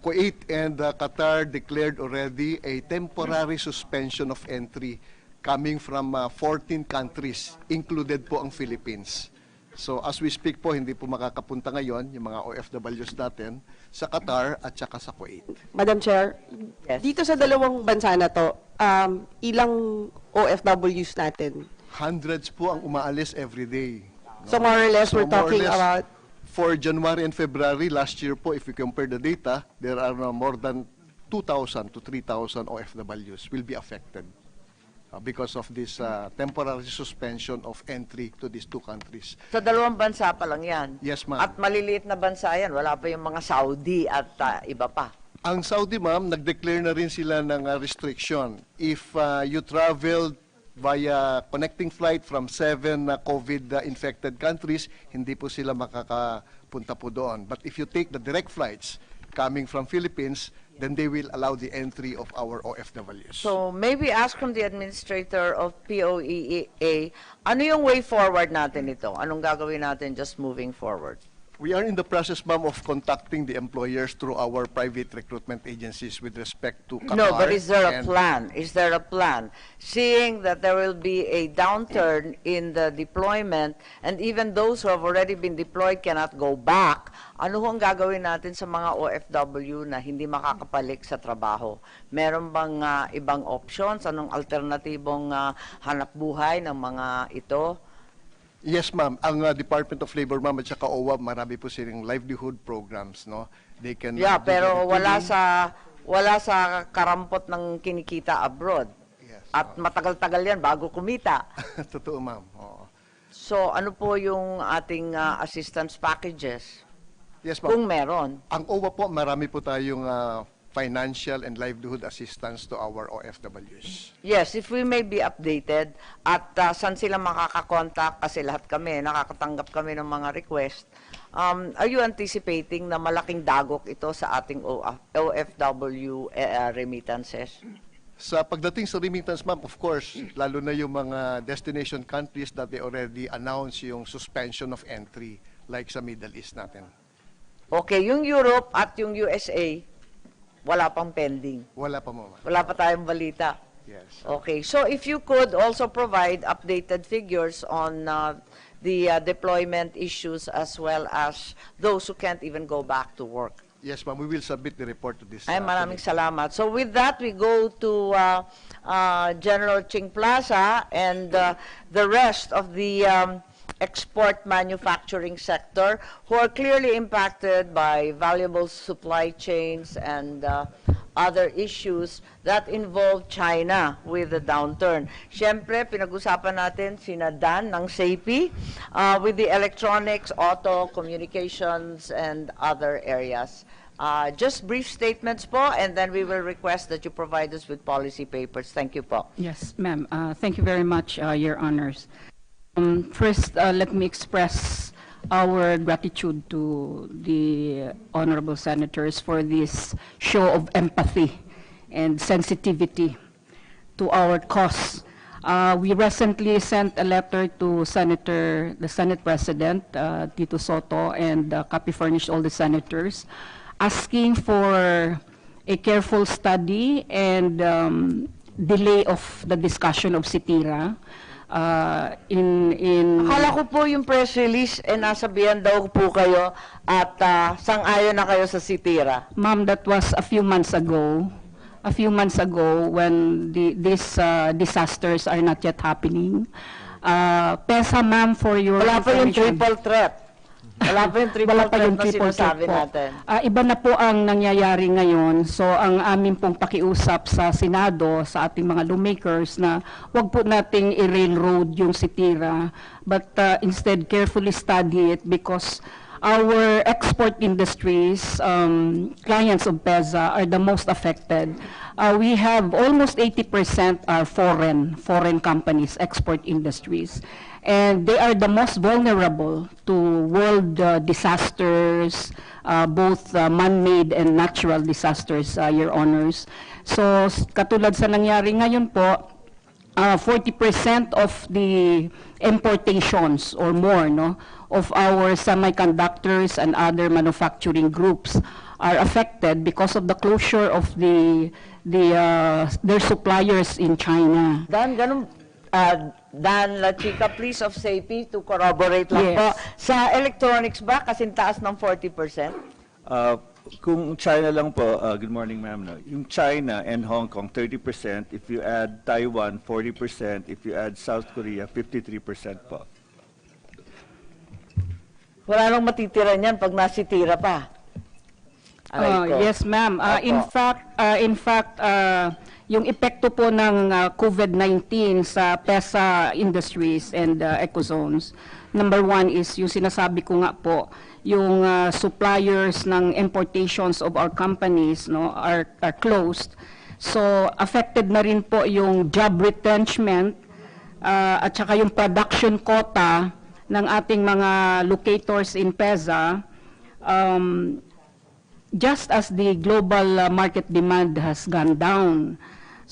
Kuwait and Qatar declared already a temporary suspension of entry coming from 14 countries, included po ang Philippines. So as we speak po, hindi po makakapunta ngayon yung mga OFWs natin sa Qatar at saka sa Kuwait. Madam Chair, dito sa dalawang bansa na to, ilang OFWs natin? Hundreds po ang umaalis every day. So more or less, we're talking about... For January and February last year po, if we compare the data, there are more than 2,000 to 3,000 OFWs will be affected. because of this temporary suspension of entry to these two countries. Sa dalawang bansa pa lang yan. Yes, ma'am. At maliliit na bansa yan. Wala pa yung mga Saudi at iba pa. Ang Saudi, ma'am, nag-declare na rin sila ng restriction. If you travel via connecting flight from 7 COVID-infected countries, hindi po sila makakapunta po doon. But if you take the direct flights coming from Philippines, then they will allow the entry of our OFWs. So maybe ask from the administrator of POEA, ano yung way forward natin ito? Anong gagawin natin just moving forward? We are in the process, ma'am, of contacting the employers through our private recruitment agencies with respect to Qatar. No, but is there a and- plan? Is there a plan? Seeing that there will be a downturn in the deployment and even those who have already been deployed cannot go back, ano ang gagawin natin sa mga OFW na hindi makakapalik sa trabaho? Meron bang ibang options? Anong alternatibong hanap buhay ng mga ito? Yes, ma'am. Ang Department of Labor, ma'am, at saka OWA, marami po silang livelihood programs, no? They can Yeah, do pero their wala sa karampot ng kinikita abroad. Yes, At matagal-tagal yan bago kumita. Totoo, ma'am. Oo. So ano po yung ating assistance packages? Yes, ma'am. Kung meron. Ang OWA po, marami po tayong financial and livelihood assistance to our OFWs. Yes, if we may be updated at saan sila makakakontak kasi lahat kami, nakakatanggap kami ng mga request. Are you anticipating na malaking dagok ito sa ating OFW remittances? Sa pagdating sa remittance, ma'am, of course, lalo na yung mga destination countries that they already announced yung suspension of entry, like sa Middle East natin. Okay, yung Europe at yung USA, wala pang pending. Wala pa, ma'am. Wala pa tayong balita. Yes. Okay, so if you could also provide updated figures on the deployment issues as well as those who can't even go back to work. Yes, ma'am. We will submit the report to this. Ay, maraming salamat. So with that, we go to General Ching Plaza and the rest of the export manufacturing sector who are clearly impacted by valuable supply chains and other issues that involve China with the downturn. Siyempre, pinag-usapan natin sina Dan ng SAPI with the electronics, auto, communications, and other areas. Just brief statements po, and then we will request that you provide us with policy papers. Thank you po. Yes, ma'am. Thank you very much, Your Honors. First, let me express our gratitude to the honorable senators for this show of empathy and sensitivity to our cause. We recently sent a letter to the Senate President, Tito Soto, and copy furnished all the senators, asking for a careful study and delay of the discussion of SITIRA. Akala ko po yung press release, nasabihan daw po kayo at sang-ayon na kayo sa SITIRA. Ma'am, that was a few months ago. A few months ago when these disasters are not yet happening. PESA, ma'am, for your Wala pa yung information. triple threat. Wala pa yung triple Wala pa threat yung na triple sinasabi threat po. natin. Iba na po ang nangyayari ngayon. So ang amin pong pakiusap sa Senado, sa ating mga lawmakers na wag po nating i-railroad yung SITIRA, but instead carefully study it because our export industries, clients of PESA, are the most affected. We have almost 80% are foreign companies, export industries. And they are the most vulnerable to world disasters, both man-made and natural disasters, Your Honors. So, katulad sa nangyari ngayon po, 40% of the importations or more of our semiconductors and other manufacturing groups are affected because of the closure of their suppliers in China. Dan La Chica, please, of SAPI, to corroborate lang Yes. po. Sa electronics ba, kasing taas ng 40%? Kung China lang po, good morning ma'am, no? Yung China and Hong Kong, 30%. If you add Taiwan, 40%. If you add South Korea, 53% po. Wala nang matitira niyan pag nasitira pa. Aray ko. Yes, ma'am. Opo. In fact, yung epekto po ng COVID-19 sa PESA industries and ecozones. Number one is yung sinasabi ko nga po, yung suppliers ng importations of our companies are closed. So affected na rin po yung job retrenchment at saka yung production quota ng ating mga locators in PESA. Just as the global market demand has gone down.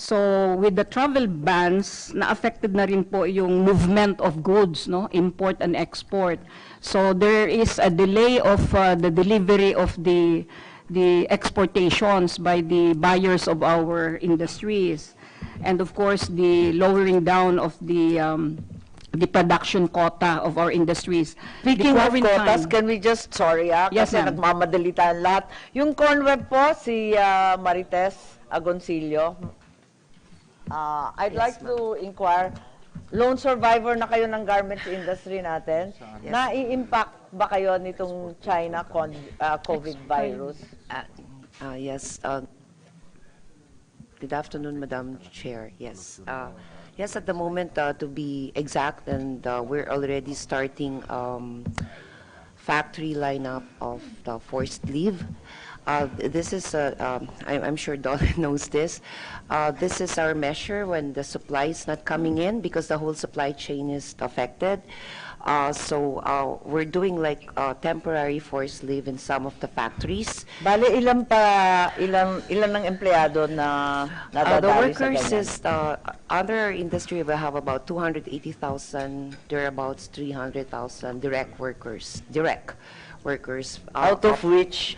So with the travel bans, na-affected na rin po yung movement of goods, import and export. So there is a delay of the delivery of the exportations by the buyers of our industries. And of course, the lowering down of the production quota of our industries. Speaking The of quarantine- quotas, can we just, sorry Yes, kasi ma'am. nagmamadali tayong lahat. Yung Conweb po, si Marites Agoncillo, I'd like to inquire, lone survivor na kayo ng garments industry natin. Yes. Nai-impact ba kayo nitong China COVID virus? Yes. Good afternoon, Madam Chair. Yes. Yes, at the moment, to be exact, and we're already starting factory lineup of the forced leave. This is, I'm sure Don knows this. This is our measure when the supply is not coming in because the whole supply chain is affected. So we're doing like temporary forced leave in some of the factories. Bale, ilan ng empleyado na The nadadali sa workers ganyan? is, under our industry, we have about 280,000, thereabouts 300,000 direct workers. Out of which,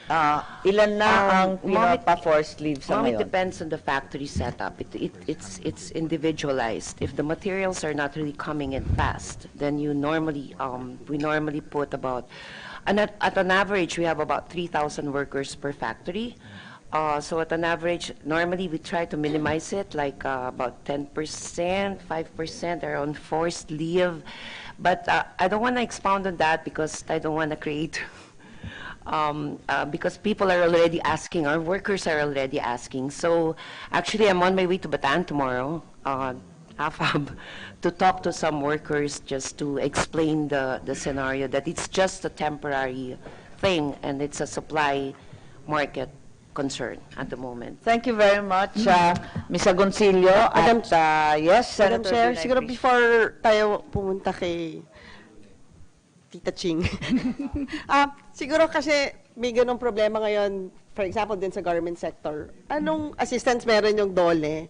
ilan na ang pinapa-forced leave sa It ngayon? depends on the factory setup. It's individualized. If the materials are not really coming in fast, then we normally put about, and at an average, we have about 3,000 workers per factory. So at an average, normally we try to minimize it, like about 10%, 5% are on forced leave. But I don't want to expound on that because I don't want to create, because people are already asking, our workers are already asking. So actually, I'm on my way to Bataan tomorrow, AFAB, to talk to some workers just to explain the scenario, that it's just a temporary thing and it's a supply market concern at the moment. Thank you very much, Ms. Agoncillo. Madam- At yes, Madam Senator Chair, Binay, siguro please. before tayo pumunta kay Tita Ching. Siguro kasi may ganong problema ngayon, for example, din sa government sector. Anong assistance meron yung DOLE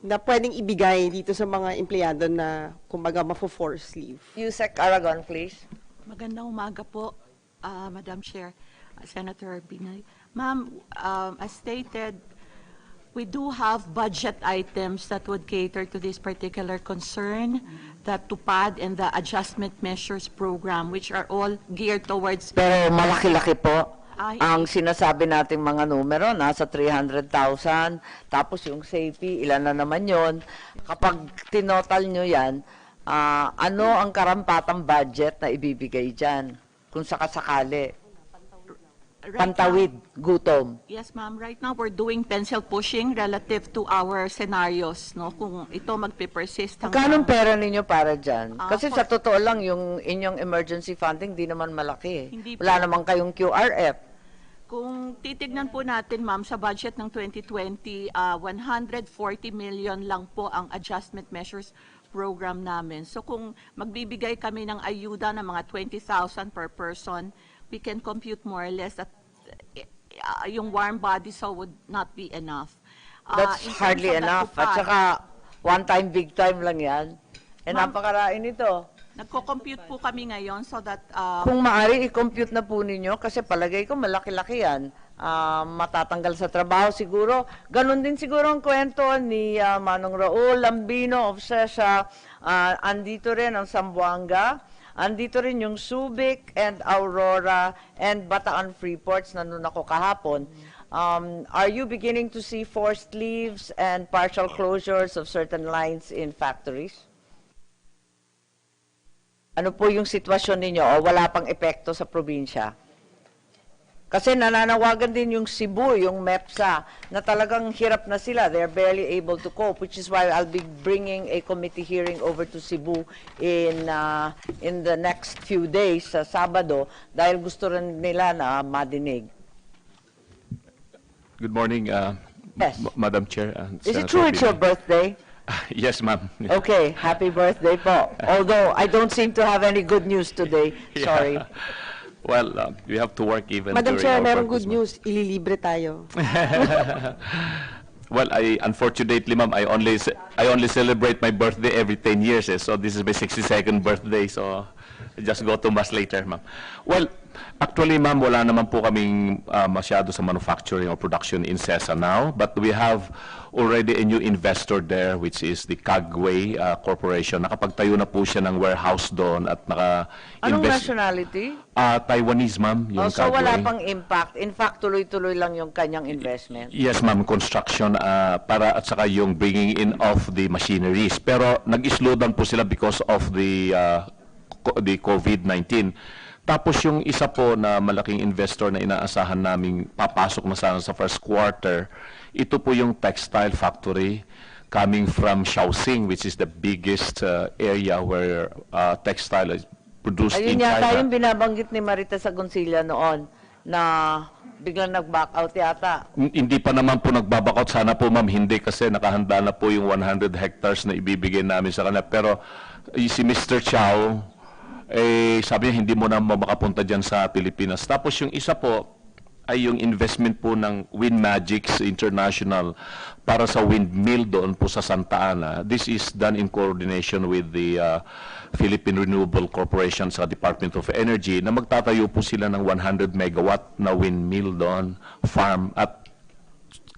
na pwedeng ibigay dito sa mga empleyado na kumbaga mafo-force leave? Yusek Aragon, please. Magandang umaga po, Madam Chair, Senator Binay. Ma'am, as stated, we do have budget items that would cater to this particular concern, the TUPAD and the Adjustment Measures Program, which are all geared towards... Pero malaki-laki po. Ang sinasabi nating mga numero, nasa 300,000. Tapos yung safety, ilan na naman yon. Kapag tinotal nyo yan, ano ang karampatang budget na ibibigay dyan? Kung sakasakali. Pantawid, gutom. Yes, ma'am. Right now, we're doing pencil pushing relative to our scenarios, no? Kung ito magpe-persist Magkano pera ninyo para dyan? Kasi sa totoo lang, yung inyong emergency funding, di naman malaki. Hindi Wala po. naman kayong QRF. Kung titignan po natin, ma'am, sa budget ng 2020, 140 million lang po ang adjustment measures program namin. So kung magbibigay kami ng ayuda ng mga 20,000 per person, we can compute more or less that yung warm body so would not be enough. That's In terms hardly of the enough. At TUPAD, saka, one time, big time lang yan. Eh, Ma'am, napakarain nito. Nagko-compute po kami ngayon so that... Kung maaari, i-compute na po ninyo, kasi palagay ko malaki-laki yan. Matatanggal sa trabaho siguro. Ganon din siguro ang kwento ni Manong Raul Lambino of SESA. Andito rin ang Zamboanga. Andito rin yung Subic and Aurora and Bataan Freeports na nun ako kahapon. Are you beginning to see forced leaves and partial closures of certain lines in factories? Ano po yung sitwasyon ninyo o wala pang epekto sa probinsya? Kasi nananawagan din yung Cebu, yung MEPSA, na talagang hirap na sila. They're barely able to cope, which is why I'll be bringing a committee hearing over to Cebu in the next few days, sa Sabado, dahil gusto rin nila na madinig. Good morning, Yes. Madam Chair. Is it true it's your birthday? Yes, ma'am. Okay, happy birthday po. Although I don't seem to have any good news today. Sorry. Well, we have to work even Madam during Chair, our merong birthdays, good news. Ililibre tayo. Well, unfortunately, ma'am, I only celebrate my birthday every 10 years. So this is my 62nd birthday. So I just go to mass later, ma'am. Well, actually, ma'am, wala naman po kaming masyado sa manufacturing or production in CESA now. But we have already a new investor there, which is the Kagway Corporation. Nakapagtayo na po siya ng warehouse doon at Anong naka-invest. nationality? Taiwanese, ma'am, yung So wala Kagway. pang impact. In fact, tuloy-tuloy lang yung kanyang investment. Yes, ma'am, construction para at saka yung bringing in of the machineries. Pero nag-slow down po sila because of the COVID-19. Tapos yung isa po na malaking investor na inaasahan naming papasok na sana sa first quarter, ito po yung textile factory coming from Shaoxing, which is the biggest area where textile is produced in Ayun yata China. yung binabanggit ni Marita Sagoncilla noon na biglang nag-back out yata. Hindi pa naman po nagbabackout. Sana po, ma'am, hindi kasi nakahanda na po yung 100 hectares na ibibigay namin sa kanila. Pero si Mr. Chow, sabi niya hindi mo na makapunta dyan sa Pilipinas. Tapos yung isa po ay yung investment po ng Wind Magics International para sa windmill doon po sa Santa Ana. This is done in coordination with the Philippine Renewable Corporation sa Department of Energy na magtatayo po sila ng 100 megawatt na windmill doon, farm. At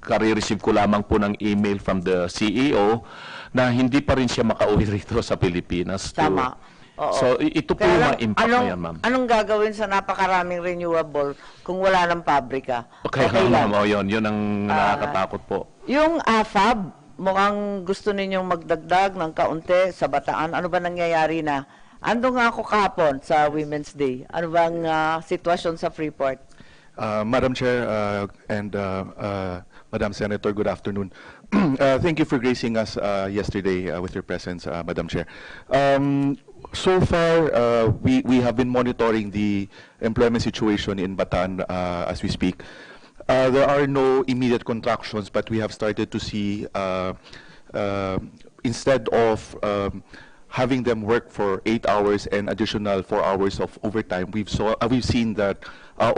kare-receive ko lamang po ng email from the CEO na hindi pa rin siya makauwi rito sa Pilipinas. Tama. Oo. So, ito po Kaya yung lang, mga impact na yan, ma'am. Anong gagawin sa napakaraming renewable kung wala ng pabrika? Okay, lang. ma'am. Yun ang nakakatakot po. Yung AFAB, mukhang gusto ninyong magdagdag ng kaunti sa Bataan. Ano ba nangyayari na? Ando nga ako kahapon sa Women's Day. Ano bang sitwasyon sa Freeport? Madam Chair and Madam Senator, good afternoon. Thank you for gracing us yesterday with your presence, Madam Chair. So far, we have been monitoring the employment situation in Bataan as we speak. There are no immediate contractions, but we have started to see, instead of having them work for 8 hours and additional 4 hours of overtime, we've seen that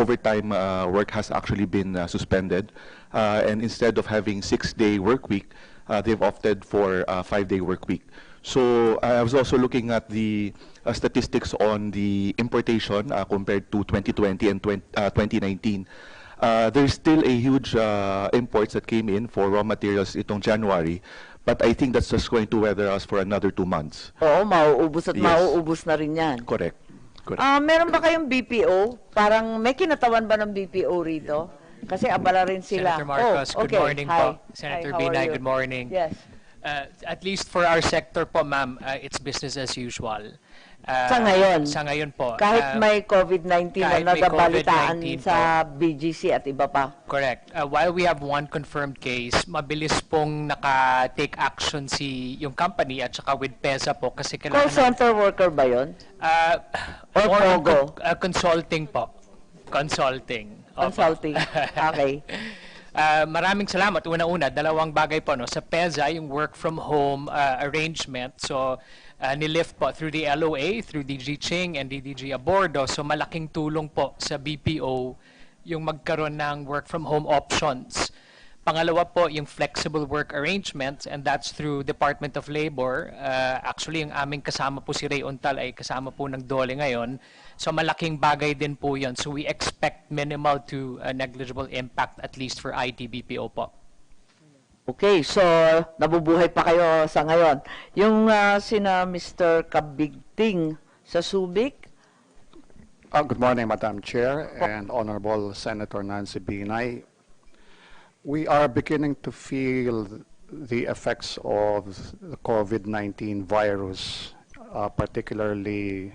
overtime work has actually been suspended, and instead of having 6-day work week, they've opted for a 5-day work week. So I was also looking at the statistics on the importation compared to 2020 and 2019. There's still a huge imports that came in for raw materials itong January, but I think that's just going to weather us for another 2 months. Oo, mauubos at Yes. mauubos na rin yan. Correct. Meron ba kayong BPO? Parang may kinatawan ba ng BPO rito? Kasi abala rin sila. Senator Marcos, Oh, good okay. morning Hi. po. Hi, Senator how are Binay, you? good morning. Yes. At least for our sector po, ma'am, it's business as usual. Sa ngayon? Sa ngayon po. Kahit may COVID-19 kahit na may nababalitaan COVID-19 sa BGC at iba pa. Correct. While we have one confirmed case, mabilis pong naka-take action yung company at saka with PESA po kasi Call center worker ba yun? Or more on POGO? consulting po. Consulting. Opo. Consulting. Okay. Maraming salamat. Una-una, dalawang bagay po. No? Sa PESA, yung work from home arrangement. So, nilift po through the LOA, through DG Ching and DDG Abordo. So, malaking tulong po sa BPO yung magkaroon ng work from home options. Pangalawa po, yung flexible work arrangements, and that's through Department of Labor. Actually, yung aming kasama po si Ray Untal ay kasama po ng DOLE ngayon. So malaking bagay din po yun. So we expect minimal to negligible impact at least for IT-BPO po. Okay, so nabubuhay pa kayo sa ngayon. Yung sina Mr. Kabigting sa Subic? Good morning, Madam Chair and Honorable Senator Nancy Binay. We are beginning to feel the effects of the COVID-19 virus, particularly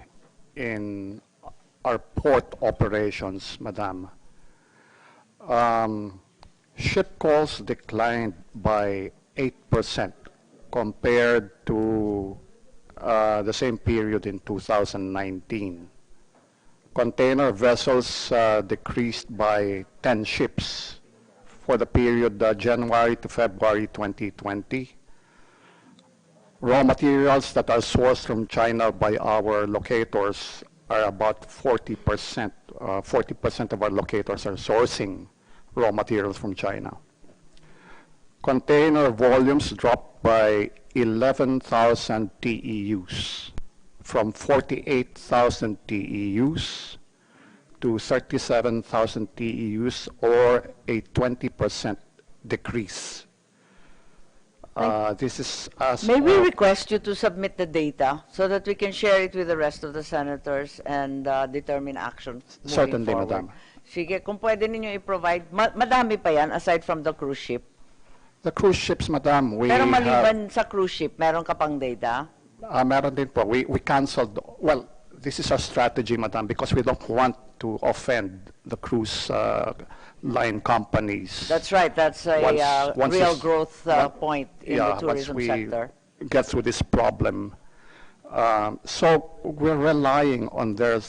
in our port operations, Madam. Ship calls declined by 8% compared to the same period in 2019. Container vessels decreased by 10 ships for the period January to February 2020. Raw materials that are sourced from China by our locators are about 40%. 40% of our locators are sourcing raw materials from China. Container volumes dropped by 11,000 TEUs, from 48,000 TEUs to 37,000 TEUs, or a 20% decrease. This is as May we request you to submit the data so that we can share it with the rest of the senators and determine actions moving Certainly, forward? Madam. Sige, kung pwede ninyo i-provide, madami pa yan aside from the cruise ship. The cruise ships, Madam, we Pero have, maliban sa cruise ship, meron ka pang data? meron din po. We canceled, well, this is our strategy, Madam, because we don't want to offend the cruise line companies. That's right, that's a Once real this- growth point in the tourism once we sector. get through this problem. So we're relying on their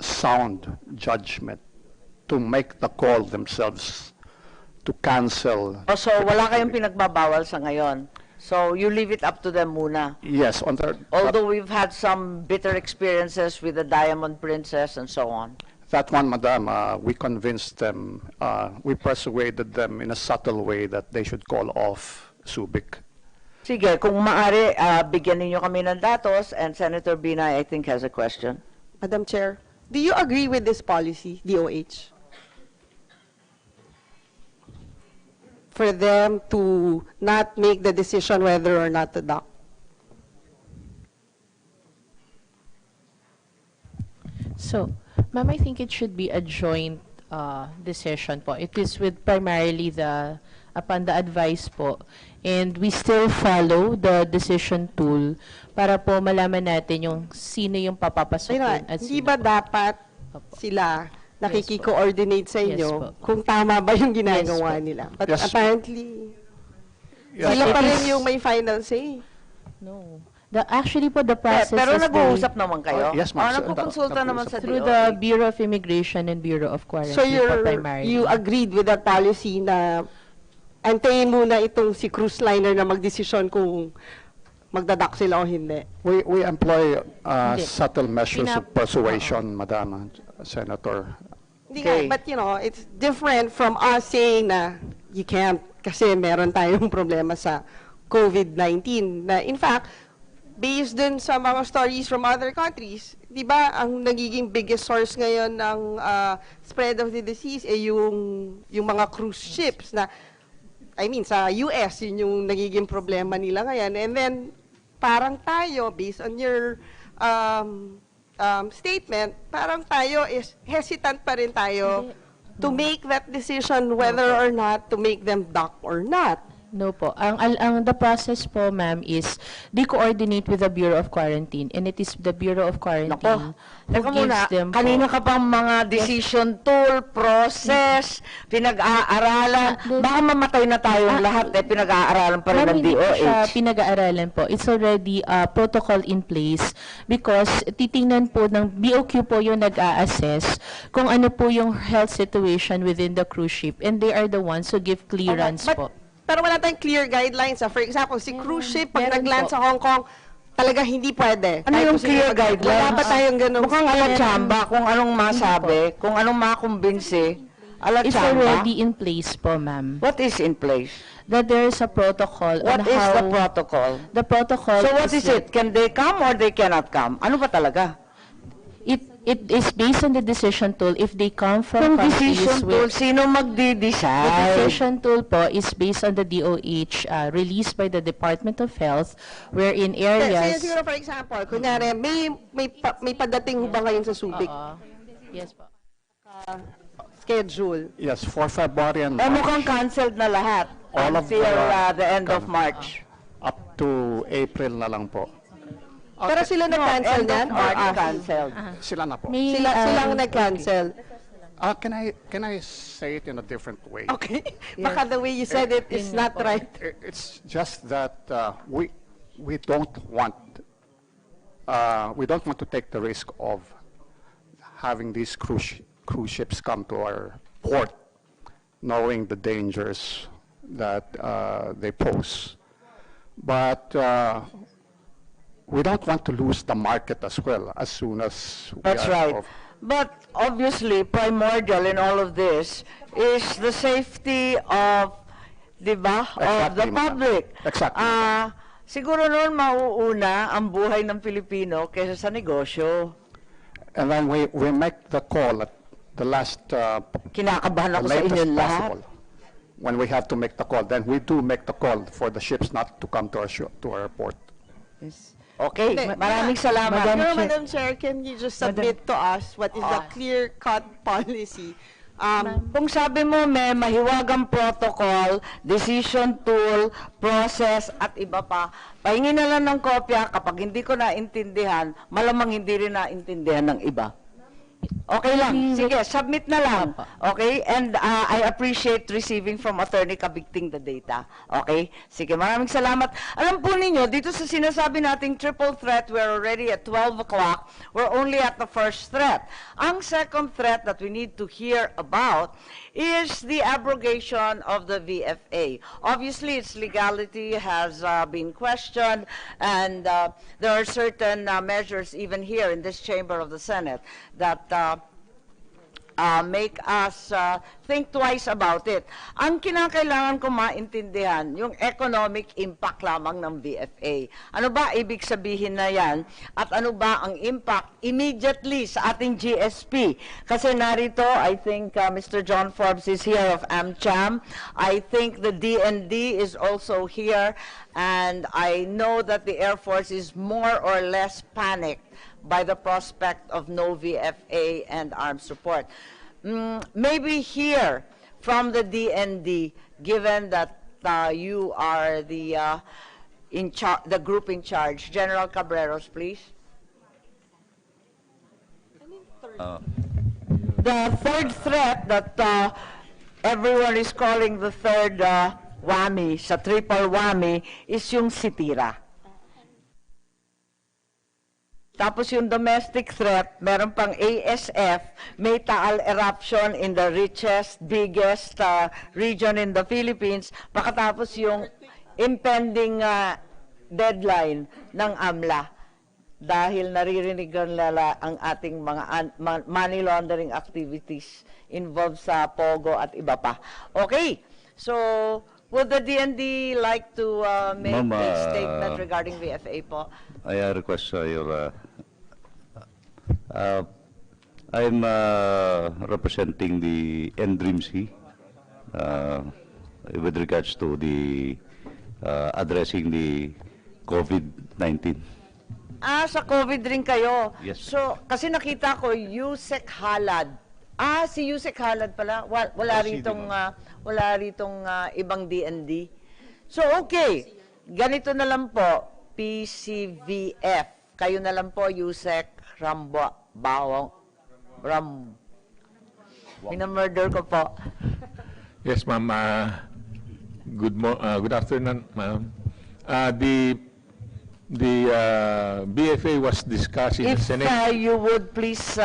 sound judgment to make the call themselves to cancel. So wala kayong pinagbabawal sa ngayon. So you leave it up to them muna. Yes, on their, Although we've had some bitter experiences with the Diamond Princess and so on. that one, Madam, we convinced them, we persuaded them in a subtle way that they should call off Subic. Sige, kung maaari, bigyan ninyo kami ng datos, and Senator Binay, I think, has a question. Madam Chair, do you agree with this policy, DOH? For them to not make the decision whether or not to dock? So, ma'am, I think it should be a joint decision po. It is with primarily upon the advice po. And we still follow the decision tool para po malaman natin yung sino yung papapasukin at Hindi sino ba po. dapat sila nakiki-coordinate sa inyo Yes po. kung tama ba yung ginagawa Yes po. nila? But Yes. apparently, Yes, sila it pa rin is- yung may final say. No. Actually po, the process Pero is nag-uusap naman kayo? Yes, ma'am. Nagkukonsulta naman sa through DOH. the Bureau of Immigration and Bureau of Quarantine So po primarily. you agreed with that policy na antayin muna itong si cruise liner na magdesisyon kung magdadak sila o hindi? We employ Hindi. subtle measures of Pinap- persuasion, Madam Senator. Hindi nga, but you know, it's different from us saying na you can't kasi meron tayong problema sa COVID-19. Na in fact, based dun sa mga stories from other countries, di ba, ang nagiging biggest source ngayon ng spread of the disease ay yung mga cruise ships na, I mean, sa US, yun yung nagiging problema nila ngayon. And then, parang tayo, based on your statement, parang tayo is hesitant pa rin tayo to make that decision whether or not to make them dock or not. No po. Ang the process po, ma'am, is they coordinate with the Bureau of Quarantine, and it is the Bureau of Quarantine who Teka gives muna, them kanina ka pang mga decision tool, process, pinag-aaralan. Baka mamatay na tayong lahat pinag-aaralan pa rin Ma'am, ng hindi po siya DOH. pinag-aaralan po. It's already a protocol in place because titingnan po ng BOQ po yung nag-a-assess kung ano po yung health situation within the cruise ship, and they are the ones who give clearance But- po. Pero wala tayong clear guidelines. For example, si cruise ship, pag meron nag-land po. sa Hong Kong, talaga hindi pwede. Ano Kahit yung kung sino clear mag- guidelines? Wala ba tayong ganun? Mukhang alatsamba kung anong masabi, kung anong makumbinsi. It's Alatsamba? already in place po, ma'am. What is in place? That there is a protocol What on is how... the protocol? The protocol So what is it? Can they come or they cannot come? Ano ba talaga? It is based on the decision tool if they come from Yung countries decision tool, with... sino The magdi-decide? decision tool po is based on the DOH released by the Department of Health wherein areas... Siguro for example, kunyari, may padating ho ba ngayon sa Subic? Yes po. Schedule. Yes, for February and O March, mukhang canceled na lahat All of until the- the end of March. up to April na lang po. Pero sila nag-cancel end of yan? Or March us? canceled. Sila na po. May, Silang nag-cancel. Can I say it in a different way? Okay. Baka the way you said it is not right. It's just that we don't want to take the risk of having these cruise ships come to our port, knowing the dangers that they pose. But we don't want to lose the market as well as soon as we That's are right. off. But obviously, primordial in all of this is the safety of, di ba, of the Exactly, ma'am. public. Exactly. Siguro noon mauuna ang buhay ng Pilipino kaysa sa negosyo. And then we make the call at the last Kinakabahan ako the sa latest inyo lahat. possible. When we have to make the call, then we do make the call for the ships not to come to our port. Okay, Hindi, maraming salamat. Madam Chair, can you just submit to us what is the clear-cut policy? Kung sabi mo may mahiwagang protocol, decision tool, process, at iba pa, pahingin na lang ng kopya kapag hindi ko naintindihan, malamang hindi rin naintindihan ng iba. Okay lang. Sige, submit na lang. Okay? And I appreciate receiving from Attorney Kabigting the data. Okay? Sige, maraming salamat. Alam po ninyo, dito sa sinasabi nating triple threat, we're already at 12 o'clock. We're only at the first threat. Ang second threat that we need to hear about is the abrogation of the VFA. Obviously, its legality has been questioned, and there are certain measures even here in this chamber of the Senate that make us think twice about it. Ang kinakailangan ko maintindihan, yung economic impact lamang ng VFA. Ano ba ibig sabihin na yan? At ano ba ang impact immediately sa ating GSP? Kasi narito, I think Mr. John Forbes is here of AmCham. I think the DND is also here. And I know that the Air Force is more or less panicked by the prospect of no VFA and armed support. Maybe hear from the DND, given that you are the the group in charge. General Cabreros, please. The third threat that everyone is calling the third whammy, sa triple whammy, is yung sitira. Tapos yung domestic threat, meron pang ASF, may Taal eruption in the richest, biggest region in the Philippines. Pakatapos yung impending deadline ng AMLA. Dahil naririnig nila ang ating mga money laundering activities involved sa POGO at iba pa. Okay, so would the DND like to make a statement regarding VFA po? I request your... I'm representing the NDRIMC with regards to the addressing the COVID-19. Sa COVID rin kayo. Yes. So, kasi nakita ko, Yusek Halad. Si Yusek Halad pala. Wala ritong ibang DND. So, okay. Ganito na lang po, PCVF. Kayo na lang po, Yusek Minamurder ko po. Yes, ma'am. Good afternoon, ma'am. The BFA was discussed in the Senate. If you would please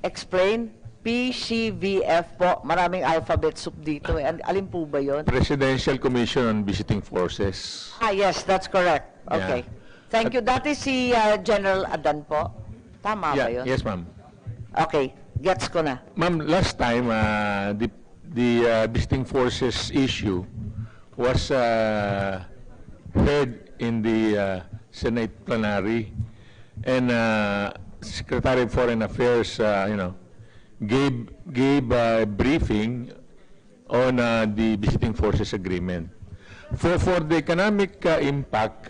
explain, PCVF po. Maraming alphabet soup dito. Alin po ba yun? Presidential Commission on Visiting Forces. Yes, that's correct. Okay. Yeah. Thank you. That is si General Adan po. Tama ba yun? Yes, ma'am. Okay. Gets ko na. Ma'am, last time, the visiting forces issue was heard in the Senate plenary, and Secretary of Foreign Affairs, gave a briefing on the visiting forces agreement. For the economic impact,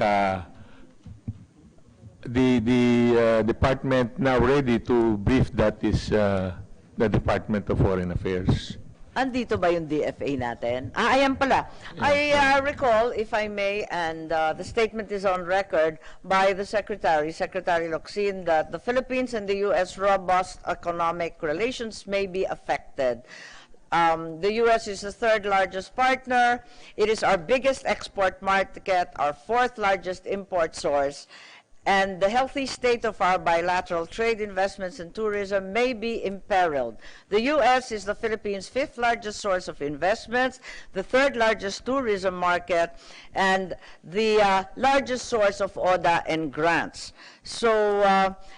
the department now ready to brief that is the Department of Foreign Affairs. Andito ba yung DFA natin? Ayan pala. I recall, if I may, and the statement is on record by the Secretary Locsin, that the Philippines and the U.S. robust economic relations may be affected. The U.S. is the third largest partner. It is our biggest export market, our fourth largest import source. And the healthy state of our bilateral trade, investments, and tourism may be imperiled. The U.S. is the Philippines' fifth largest source of investments, the third largest tourism market, and the largest source of ODA and grants. So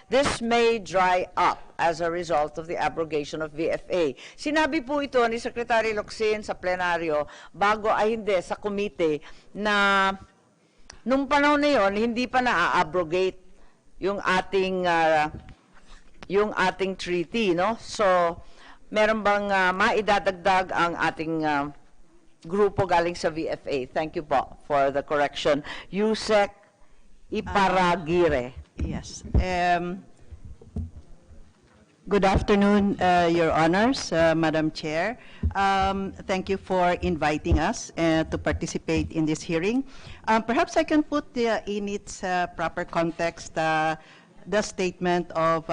this may dry up as a result of the abrogation of VFA. Sinabi po ito ni Secretary Locsin sa plenaryo bago ay hindi sa komite na nung panahon na yon, hindi pa na-abrogate yung ating treaty, no? So, meron bang maidadagdag ang ating grupo galing sa VFA? Thank you po for the correction. Yusek Iparagire. Yes. Good afternoon, Your Honors, Madam Chair. Thank you for inviting us to participate in this hearing. Perhaps I can put in its proper context the statement of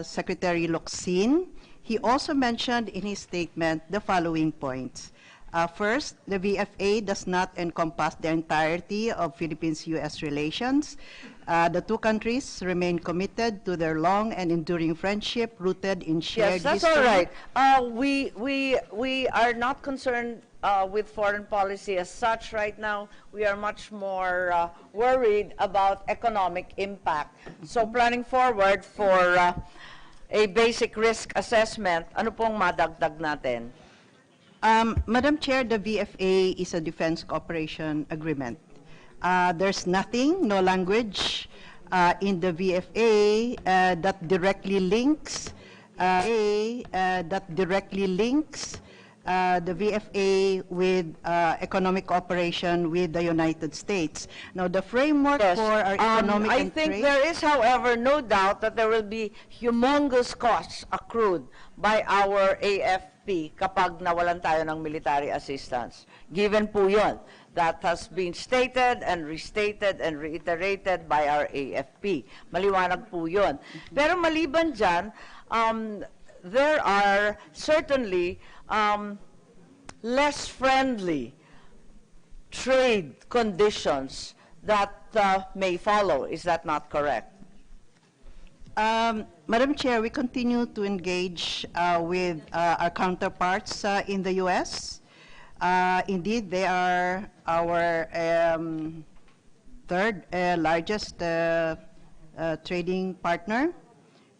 Secretary Locsin. He also mentioned in his statement the following points. First, the VFA does not encompass the entirety of Philippines-U.S. relations. The two countries remain committed to their long and enduring friendship rooted in shared Yes, that's history. all right. We are not concerned with foreign policy as such right now. We are much more worried about economic impact. So planning forward for a basic risk assessment, ano pong madagdag natin? Madam Chair, the VFA is a defense cooperation agreement. There's nothing, no language in the VFA that directly links the VFA with economic cooperation with the United States. Now, the framework for our economic I and think trade... there is, however, no doubt that there will be humongous costs accrued by our AFP kapag nawalan tayo ng military assistance. Given po yun. That has been stated and restated and reiterated by our AFP. Maliwanag po yun. Pero maliban dyan, there are certainly less friendly trade conditions that may follow. Is that not correct? Madam Chair, we continue to engage with our counterparts in the U.S. Indeed, they are our third largest trading partner.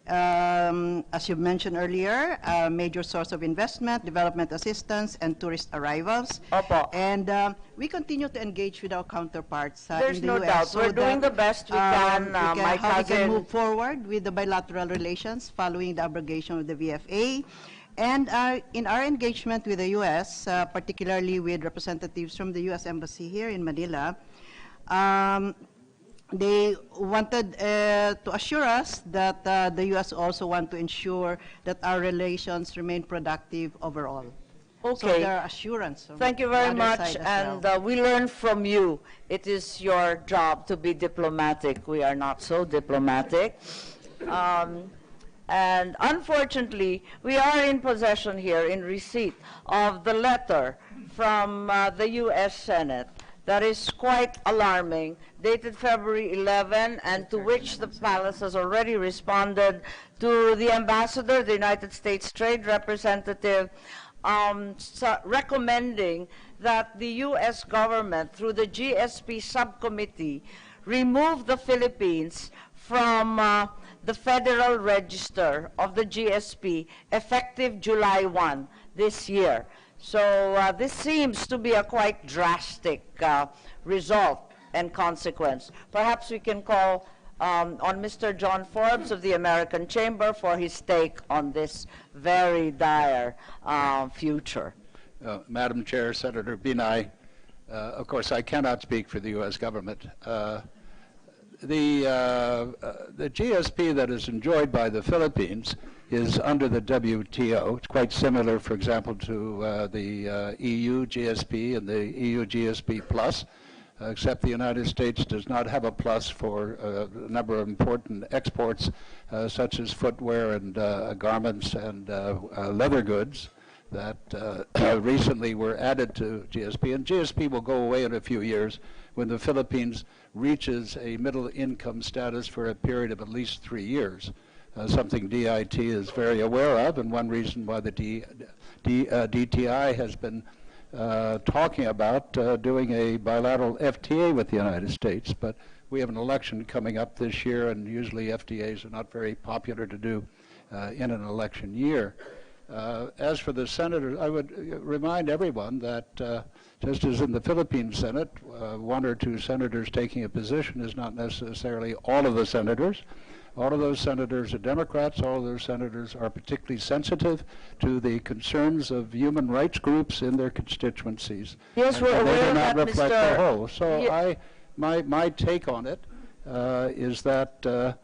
As you mentioned earlier, a major source of investment, development assistance, and tourist arrivals. Opo. And we continue to engage with our counterparts There's in the no US. doubt. We're doing the best we can. My how we can cousin- move forward with the bilateral relations following the abrogation of the VFA. And in our engagement with the U.S., particularly with representatives from the U.S. Embassy here in Manila, they wanted to assure us that the U.S. also want to ensure that our relations remain productive overall. So Okay. there are assurance. on Thank you the very other much, side as and well. we learn from you. It is your job to be diplomatic. We are not so diplomatic. And unfortunately, we are in possession here, in receipt of the letter from the U.S. Senate that is quite alarming, dated February 11, and to which the palace has already responded to the ambassador, the United States Trade Representative, recommending that the U.S. government, through the GSP subcommittee, remove the Philippines from the Federal Register of the GSP effective July 1 this year. So this seems to be a quite drastic result and consequence. Perhaps we can call on Mr. John Forbes of the American Chamber for his take on this very dire future. Madam Chair, Senator Binay, of course, I cannot speak for the U.S. government. The GSP that is enjoyed by the Philippines is under the WTO. It's quite similar, for example, to the EU GSP and the EU GSP Plus, except the United States does not have a plus for a number of important exports, such as footwear and garments and leather goods that recently were added to GSP. And GSP will go away in a few years when the Philippines reaches a middle income status for a period of at least 3 years, something DIT is very aware of, and one reason why the DTI has been talking about doing a bilateral FTA with the United States. But we have an election coming up this year, and usually FTAs are not very popular to do in an election year. As for the senators, I would remind everyone that just as in the Philippine Senate, one or two senators taking a position is not necessarily all of the senators. All of those senators are Democrats. All of those senators are particularly sensitive to the concerns of human rights groups in their constituencies. Yes, we're they aware do of not that, reflect Mr. the whole. So my take on it is that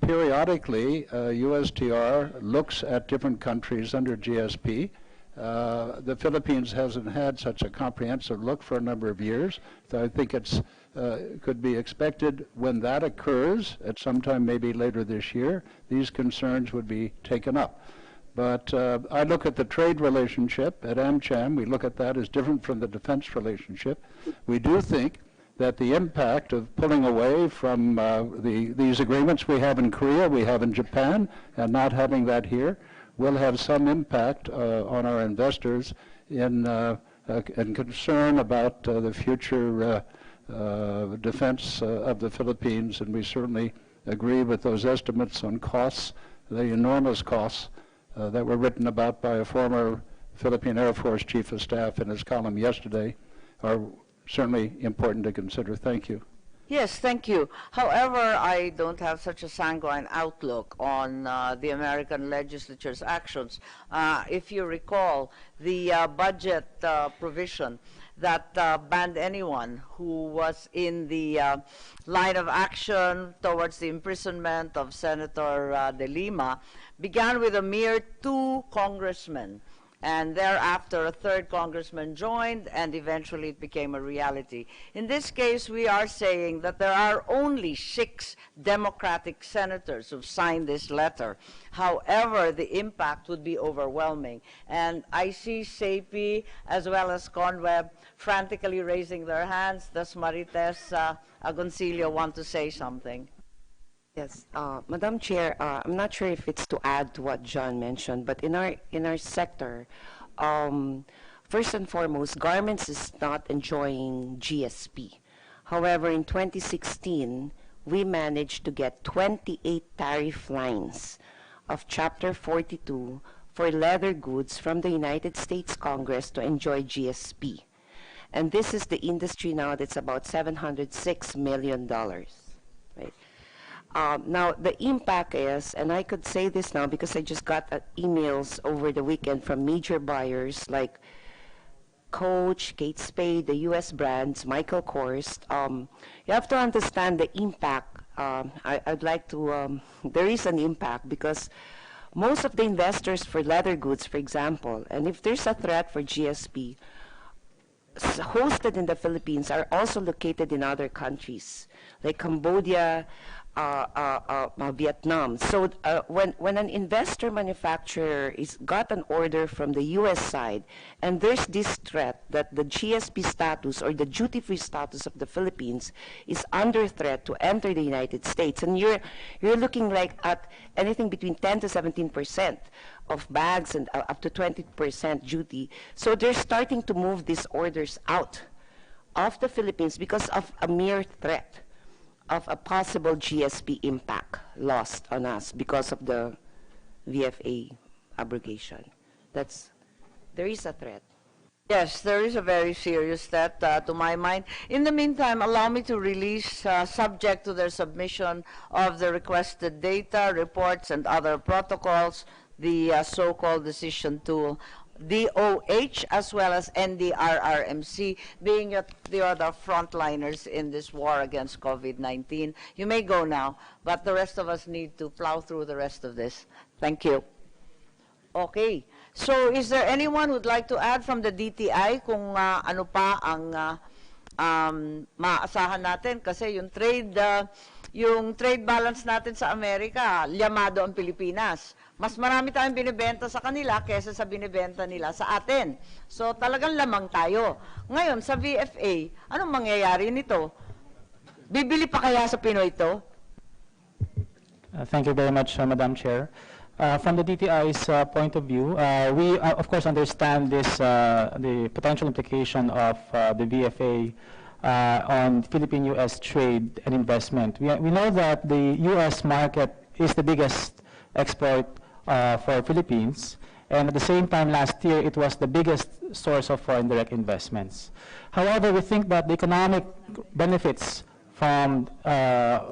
periodically USTR looks at different countries under GSP. The Philippines hasn't had such a comprehensive look for a number of years. So I think it's could be expected when that occurs at some time maybe later this year, these concerns would be taken up. But I look at the trade relationship at AmCham. We look at that as different from the defense relationship. We do think that the impact of pulling away from these agreements we have in Korea, we have in Japan, and not having that here, will have some impact on our investors in concern about the future defense of the Philippines, and we certainly agree with those estimates on costs, the enormous costs that were written about by a former Philippine Air Force Chief of Staff in his column yesterday are certainly important to consider. Thank you. Yes, thank you. However, I don't have such a sanguine outlook on the American legislature's actions. If you recall, the budget provision that banned anyone who was in the line of action towards the imprisonment of Senator De Lima began with a mere 2 congressmen. And thereafter, a 3rd congressman joined, and eventually it became a reality. In this case, we are saying that there are only 6 Democratic senators who've signed this letter. However, the impact would be overwhelming. And I see SAPI as well as Conweb frantically raising their hands. Does Marites Agoncillo want to say something? Yes, Madam Chair, I'm not sure if it's to add to what John mentioned, but in our sector, first and foremost, garments is not enjoying GSP. However, in 2016, we managed to get 28 tariff lines of Chapter 42 for leather goods from the United States Congress to enjoy GSP. And this is the industry now that's about $706 million, right? Now, the impact is, and I could say this now because I just got emails over the weekend from major buyers like Coach, Kate Spade, the U.S. brands, Michael Kors. You have to understand the impact. I'd like to, there is an impact because most of the investors for leather goods, for example, and if there's a threat for GSP, hosted in the Philippines are also located in other countries like Cambodia, Vietnam. So when an investor manufacturer got an order from the U.S. side, and there's this threat that the GSP status or the duty-free status of the Philippines is under threat to enter the United States, and you're looking like at anything between 10 to 17% of bags and up to 20% duty. So they're starting to move these orders out of the Philippines because of a mere threat of a possible GSP impact lost on us because of the VFA abrogation. There is a threat. Yes, there is a very serious threat to my mind. In the meantime, allow me to release, subject to their submission of the requested data, reports, and other protocols, the so-called decision tool. DOH as well as NDRRMC, being that they are the frontliners in this war against COVID-19. You may go now, but the rest of us need to plow through the rest of this. Thank you. Okay. So is there anyone who'd like to add from the DTI kung ano pa ang maasahan natin? Kasi yung trade balance natin sa Amerika, liyamado ang Pilipinas. Mas marami tayong binibenta sa kanila kaysa sa binibenta nila sa atin. So talagang lamang tayo. Ngayon, sa VFA, anong mangyayari nito? Bibili pa kaya sa Pinoy ito? Thank you very much, Madam Chair. From the DTI's point of view, we of course understand the potential implication of the VFA on Philippine-U.S. trade and investment. We know that the U.S. market is the biggest export for Philippines, and at the same time last year it was the biggest source of foreign direct investments. However, we think that the economic benefits from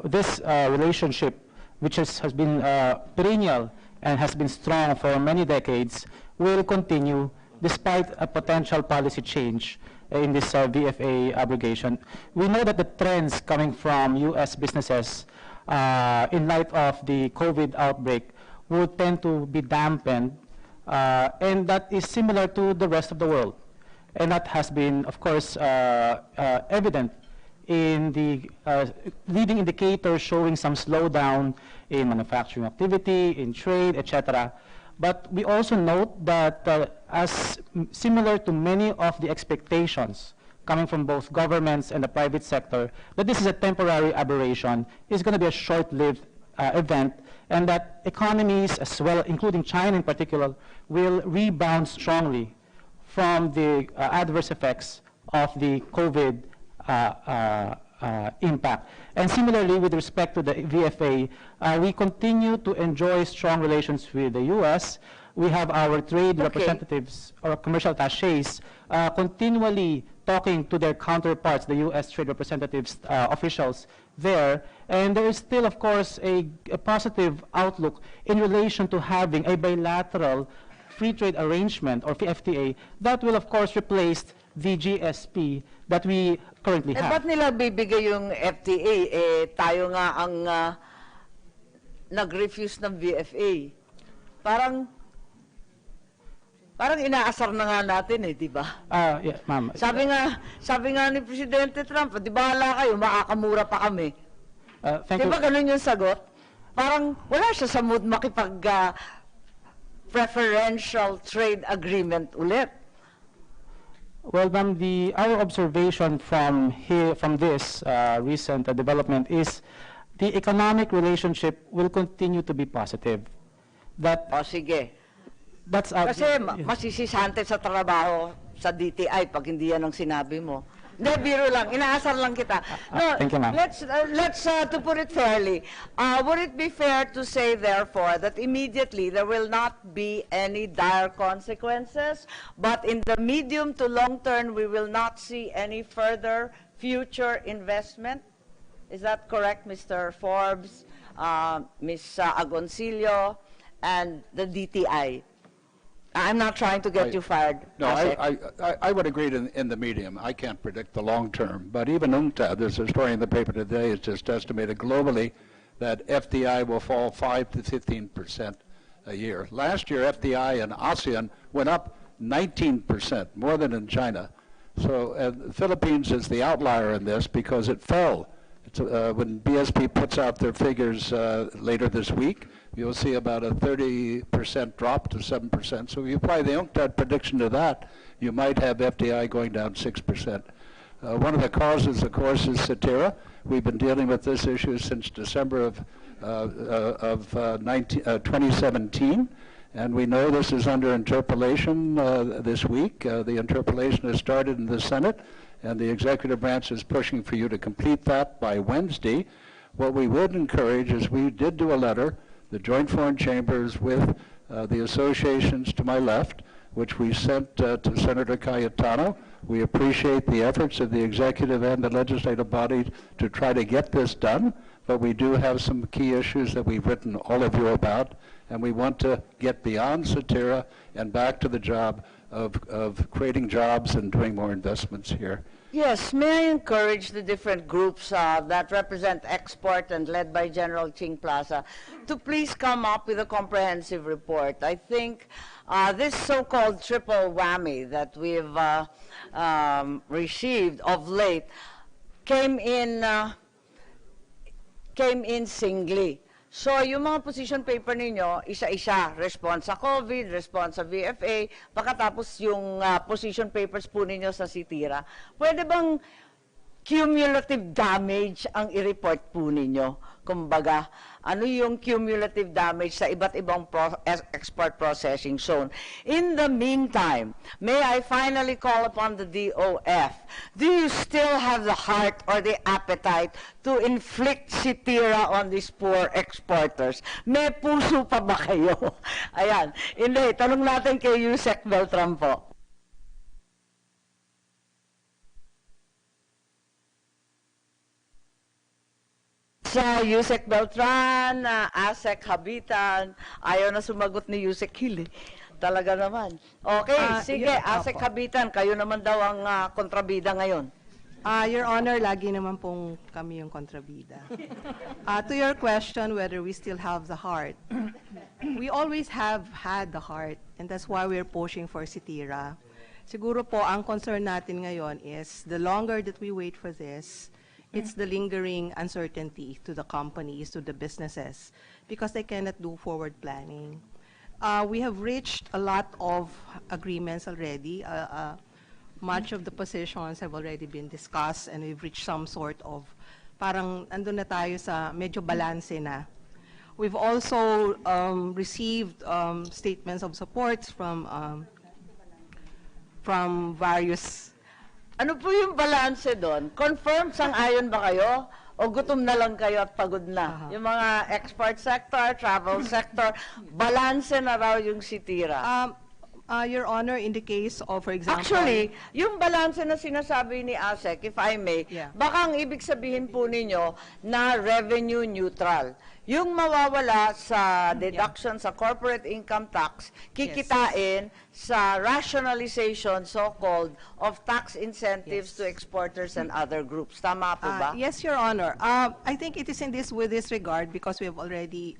this relationship, which has been perennial and has been strong for many decades, will continue despite a potential policy change in this VFA abrogation. We know that the trends coming from U.S. businesses in light of the COVID outbreak would tend to be dampened, and that is similar to the rest of the world. And that has been, of course, evident in the leading indicators showing some slowdown in manufacturing activity, in trade, etc. But we also note that as similar to many of the expectations coming from both governments and the private sector, that this is a temporary aberration, is going to be a short-lived event, and that economies as well, including China in particular, will rebound strongly from the adverse effects of the COVID impact. And similarly, with respect to the VFA, we continue to enjoy strong relations with the U.S. We have our trade representatives or commercial attachés continually talking to their counterparts, the U.S. trade representatives, officials there. And there is still, of course, a positive outlook in relation to having a bilateral free trade arrangement, or FTA, that will, of course, replace the GSP that we currently have. Ba't nila bibigay yung FTA? Tayo nga ang nag-refuse ng VFA. Parang inaasar na nga natin di ba? Yeah, ma'am. Sabi nga ni Presidente Trump, di bahala kayo, makakamura pa kami. Thank di ba you. ganun yung sagot? Parang wala siya sa mood makipag preferential trade agreement ulit. Well, ma'am, our observation from this recent development is the economic relationship will continue to be positive. Sige. That's our, Kasi masisisante sa trabaho sa DTI pag hindi yan ang sinabi mo. Hindi, biro lang. Inaasar lang kita. No, thank you, ma'am. Let's to put it fairly, would it be fair to say, therefore, that immediately there will not be any dire consequences, but in the medium to long term, we will not see any further future investment? Is that correct, Mr. Forbes, Ms. Agoncillo, and the DTI? I'm not trying to get you fired. No, I would agree in the medium. I can't predict the long term, but even UNCTAD, there's a story in the paper today, it's just estimated globally that FDI will fall 5 to 15% a year. Last year, FDI in ASEAN went up 19%, more than in China. So the Philippines is the outlier in this because it fell. When BSP puts out their figures later this week, you'll see about a 30% drop to 7%. So if you apply the UNCTAD prediction to that, you might have FDI going down 6%. One of the causes, of course, is Cetera. We've been dealing with this issue since December of 2017. And we know this is under interpellation this week. The interpellation has started in the Senate, and the executive branch is pushing for you to complete that by Wednesday. What we would encourage is we did do a letter, the Joint Foreign Chambers with the associations to my left, which we sent to Senator Cayetano. We appreciate the efforts of the executive and the legislative body to try to get this done, but we do have some key issues that we've written all of you about, and we want to get beyond Cetera and back to the job of creating jobs and doing more investments here. Yes, may I encourage the different groups that represent export and led by General Ching Plaza to please come up with a comprehensive report. I think this so-called triple whammy that we've received of late came in singly. So, yung mga position paper ninyo, isa-isa, response sa COVID, response sa VFA, pagkatapos yung position papers po ninyo sa Sitira. Pwede bang cumulative damage ang i-report po ninyo? Kumbaga, ano yung cumulative damage sa iba't ibang export processing zone? In the meantime, may I finally call upon the DOF, do you still have the heart or the appetite to inflict sitira on these poor exporters? May puso pa ba kayo? Ayan. Hindi, tanong natin kay Yusek Beltran po. Sa Yusek Beltran, Asek Habitan, ayaw na sumagot ni Yusek Hili. Talaga naman. Okay, sige, Asek Habitan, kayo naman daw ang kontrabida ngayon. Your Honor, lagi naman pong kami yung kontrabida. To your question whether we still have the heart, we always have had the heart, and that's why we're pushing for Sitira. Siguro po, ang concern natin ngayon is the longer that we wait for this, it's the lingering uncertainty to the companies, to the businesses, because they cannot do forward planning. We have reached a lot of agreements already. Much of the positions have already been discussed, and we've reached some sort of, parang andun na tayo sa medyo balanse na. We've also received statements of supports from various. Ano po yung balanse doon? Confirm, sang-ayon ba kayo? O gutom na lang kayo at pagod na? Yung mga export sector, travel sector, balanse na raw yung sitira. Your Honor, in the case of, for example... Actually, yung balanse na sinasabi ni ASEC, if I may, baka ang ibig sabihin po ninyo na revenue neutral. Yung mawawala sa deduction sa corporate income tax, kikitain sa rationalization, so-called, of tax incentives to exporters and other groups. Tama po ba? Yes, Your Honor. I think it is with this regard because we have already,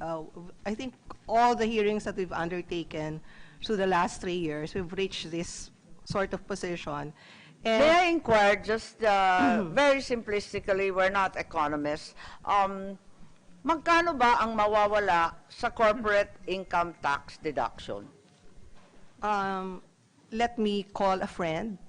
I think all the hearings that we've undertaken through the last 3 years, we've reached this sort of position. And may I inquire, just very simplistically, we're not economists, magkano ba ang mawawala sa corporate income tax deduction? Let me call a friend.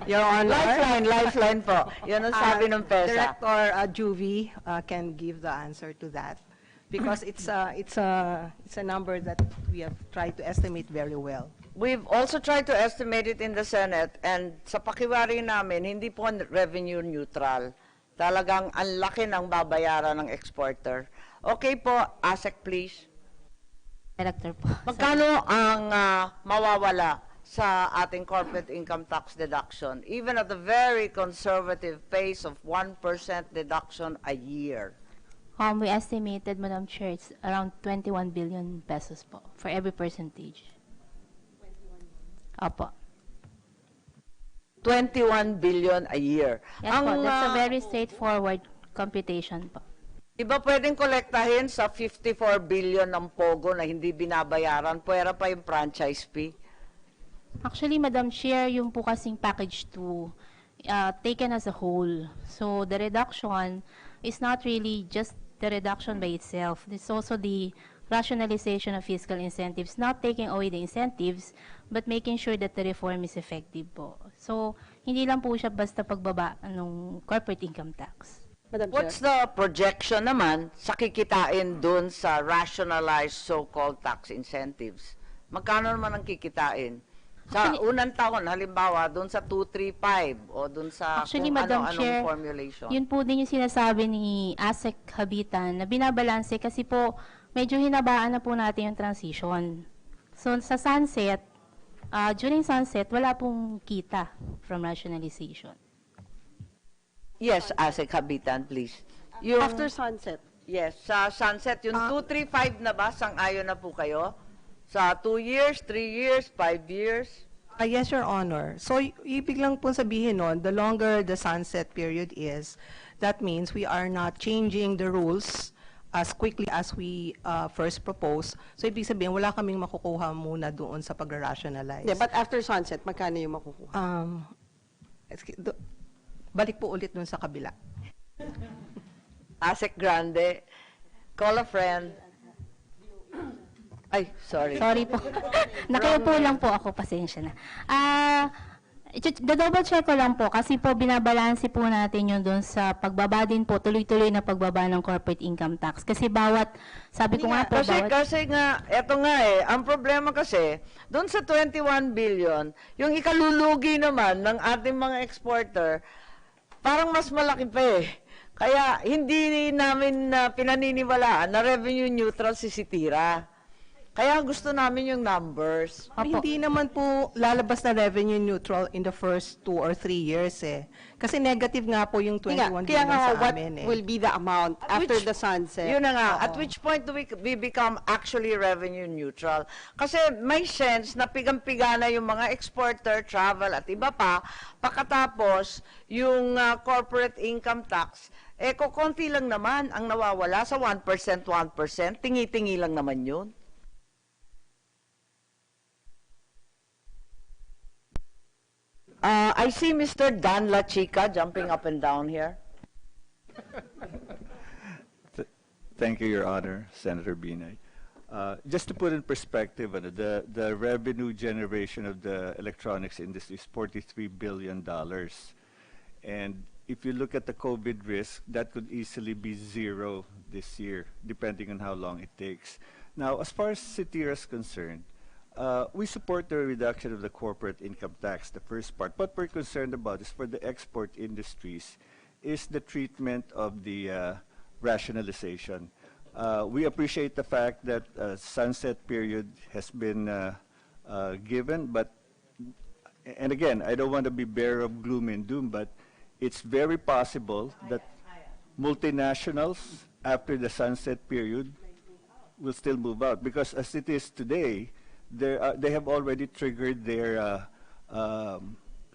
Your Honor. Lifeline po. Yun ang sabi ng PESA. Director Juvie can give the answer to that. Because it's a number that we have tried to estimate very well. We've also tried to estimate it in the Senate, and sa pakiwari namin, hindi po revenue neutral. Talagang ang laki ng babayaran ng exporter. Okay po, ASEC please. Director po. Magkano ang mawawala sa ating corporate income tax deduction, even at the very conservative pace of 1% deduction a year? We estimated, Madam Chair, it's around 21 billion pesos po for every percentage. Opo. 21 billion a year. Yes po, that's a very straightforward computation po. Iba pwedeng kolektahin sa 54 billion ng POGO na hindi binabayaran, pwera pa yung franchise fee? Actually, Madam Chair, yung po kasing package 2, taken as a whole. So the reduction is not really just the reduction by itself. It's also the rationalization of fiscal incentives, not taking away the incentives, but making sure that the reform is effective po. So, hindi lang po siya basta pagbaba ng corporate income tax. What's the projection naman sa kikitain dun sa rationalized so-called tax incentives? Magkano naman ang kikitain? Sa unang taon, halimbawa, dun sa 235 o dun sa actually, kung Madam ano-anong Chair, formulation. Yun po din yung sinasabi ni ASEC Habitan na binabalanse kasi po medyo hinabaan na po natin yung transition. So sa sunset, during sunset, wala pong kita from rationalization. Yes, ASEC Habitan, please. Yung, After sunset. yes, sa sunset, yung 235 na ba, sang-ayon na po kayo? Sa 2 years, 3 years, 5 years? Yes, Your Honor. So, ibig lang po sabihin nun, the longer the sunset period is, that means we are not changing the rules as quickly as we first proposed. So, ibig sabihin, wala kaming makukuha muna doon sa pag-rationalize. Yeah, but after sunset, magkano yung makukuha? Balik po ulit doon sa kabila. Asek Grande, call a friend. Ay, sorry. Sorry po. Nakaupo lang po ako, pasensya na. Double check ko lang po kasi po binabalanse po natin yun doon sa pagbaba din po, tuloy-tuloy na pagbaba ng corporate income tax. Kasi bawat, sabi ko nga po, Kasi nga, eto nga ang problema kasi, doon sa 21 billion, yung ikalulugi naman ng ating mga exporter, parang mas malaki pa Kaya hindi namin pinaniniwalaan na revenue neutral si Sitira. Kaya gusto namin yung numbers. Hindi naman po lalabas na revenue neutral in the first 2 or 3 years Kasi negative nga po yung 21 Kaya billion nga, sa what amin will be the amount after the sunset? Yun na nga. At which point do we become actually revenue neutral? Kasi may sense na pigang-piga na yung mga exporter, travel at iba pa. Pagkatapos, yung corporate income tax, kukunti lang naman ang nawawala sa 1%, 1%. Tingi-tingi lang naman yun. I see Mr. Dan La Chica jumping up and down here. Thank you, Your Honor, Senator Binay. Just to put in perspective, the revenue generation of the electronics industry is $43 billion. And if you look at the COVID risk, that could easily be zero this year, depending on how long it takes. Now, as far as Sitira is concerned, we support the reduction of the corporate income tax, the first part. What we're concerned about is for the export industries is the treatment of the rationalization. We appreciate the fact that sunset period has been given, but, and again, I don't want to be bearer of gloom and doom, but it's very possible that multinationals, after the sunset period, will still move out. Because as it is today, they have already triggered their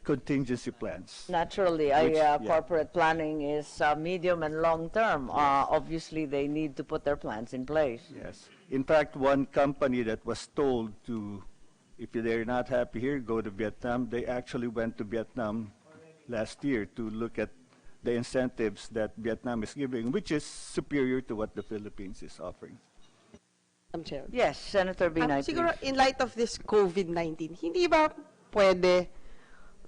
contingency plans. Naturally, corporate planning is medium and long term. Obviously, they need to put their plans in place. Yes. In fact, one company that was told to, if they're not happy here, go to Vietnam, they actually went to Vietnam last year to look at the incentives that Vietnam is giving, which is superior to what the Philippines is offering. Chair. Yes, Senator Binay, siguro, please. in light of this COVID-19, hindi ba pwede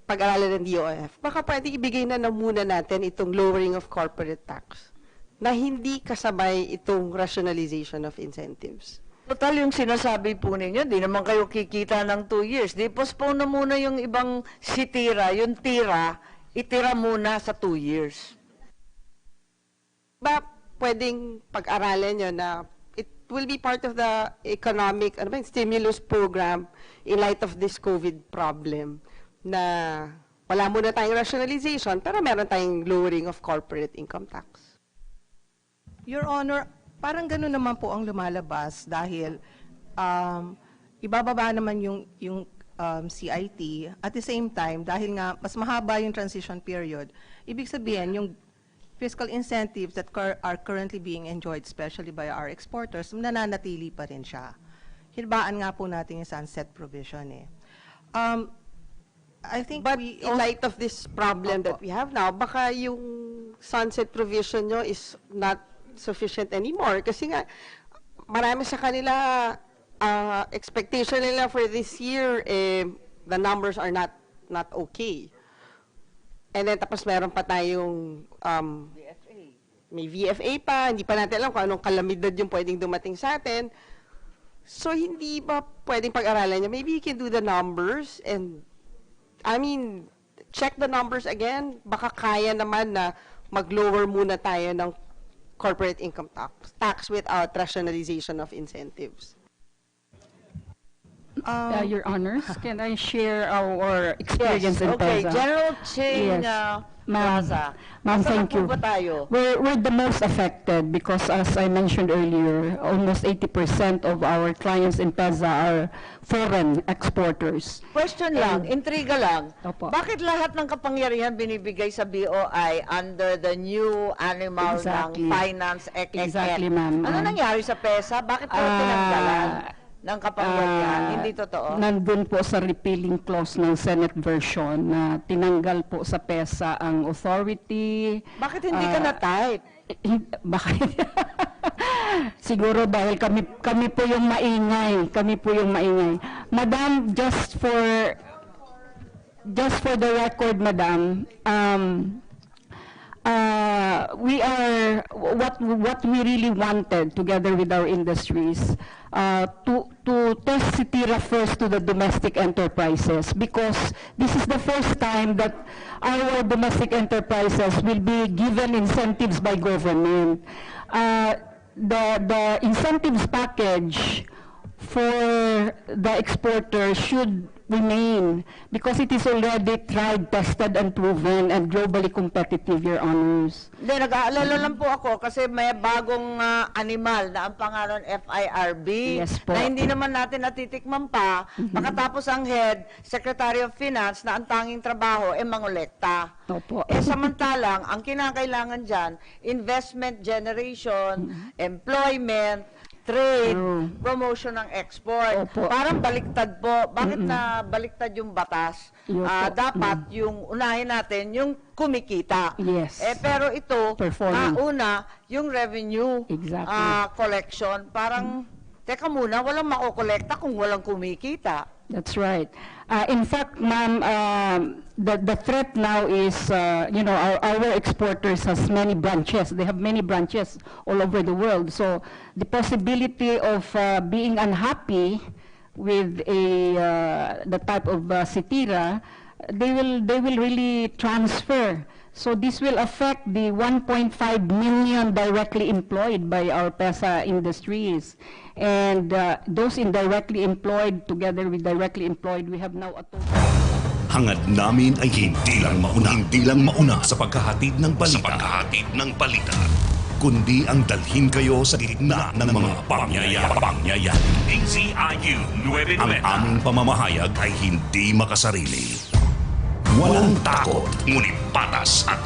pag-aralan ng DOF? Baka pwede ibigay na muna natin itong lowering of corporate tax na hindi kasabay itong rationalization of incentives. Total, yung sinasabi po ninyo, di naman kayo kikita ng 2 years. Di postpone na muna yung ibang sitira, yung tira, itira muna sa 2 years. Ba pwedeng pag-aralan nyo na it will be part of the economic stimulus program in light of this COVID problem na wala muna tayong rationalization pero meron tayong lowering of corporate income tax. Your Honor, parang gano'n naman po ang lumalabas dahil ibababa naman yung CIT at the same time dahil nga mas mahaba yung transition period, ibig sabihin yung fiscal incentives that are currently being enjoyed, especially by our exporters, nananatili pa rin siya. Hinbaan nga po natin yung sunset provision I think But in light of this problem that we have now, baka yung sunset provision nyo is not sufficient anymore. Kasi nga, marami sa kanila, expectation nila for this year, the numbers are not okay. And then tapos meron pa tayong may VFA pa, hindi pa natin alam kung anong kalamidad yung pwedeng dumating sa atin. So hindi ba pwedeng pag-aralan niya? Maybe you can do the numbers and check the numbers again. Baka kaya naman na mag-lower muna tayo ng corporate income tax without rationalization of incentives. Your Honors, can I share our experience in Okay, PEZA? General Ching Yes. Plaza. Ma'am, Nasaan thank po you. ba tayo? We're the most affected because, as I mentioned earlier, almost 80% of our clients in PEZA are foreign exporters. Question lang, intriga lang. Opo. Bakit lahat ng kapangyarihan binibigay sa BOI under the new animal Exactly. ng Finance Exactly, ma'am. Ano nangyari sa PESA? Bakit po tinanggalan ng kapangyarihan? Hindi totoo. Nandun po sa repealing clause ng Senate version na tinanggal po sa PESA ang authority. Bakit hindi ka na-type? Bakit? Siguro dahil kami po yung maingay. Kami po yung maingay. Madam, just for the record, Madam, we are what we really wanted together with our industries to test Citira first to the domestic enterprises, because this is the first time that our domestic enterprises will be given incentives by government. The incentives package for the exporter should remain because it is already tried, tested, and proven and globally competitive, Your Honors. Hindi, nag-aalala lang po ako kasi may bagong animal na ang pangalan FIRB Yes po. na hindi naman natin natitikman pa. Makatapos ang head, Secretary of Finance, na ang tanging trabaho ay mangolekta. Opo. Samantalang, ang kinakailangan dyan, investment generation, employment, trade, promotion ng export. Opo. Parang baliktad po. Bakit na baliktad yung batas? Opo. Dapat yung unahin natin yung kumikita. Yes. Pero ito, Performing. una, yung revenue Exactly. collection. Parang, teka muna, walang makokolekta kung walang kumikita. That's right. In fact, ma'am, the threat now is, our exporters has many branches. They have many branches all over the world. So the possibility of being unhappy with the type of Citira, they will really transfer. So this will affect the 1.5 million directly employed by our PESA industries. And those indirectly employed together with directly employed, we have now a total. Hangad namin ay hindi lang mauna sa pagkahatid ng balita. Kundi ang dalhin kayo sa gitna ng mga pangyayari. ACIU 99. Ang aming pamamahayag ay hindi makasarili. Walang takot, ngunit patas at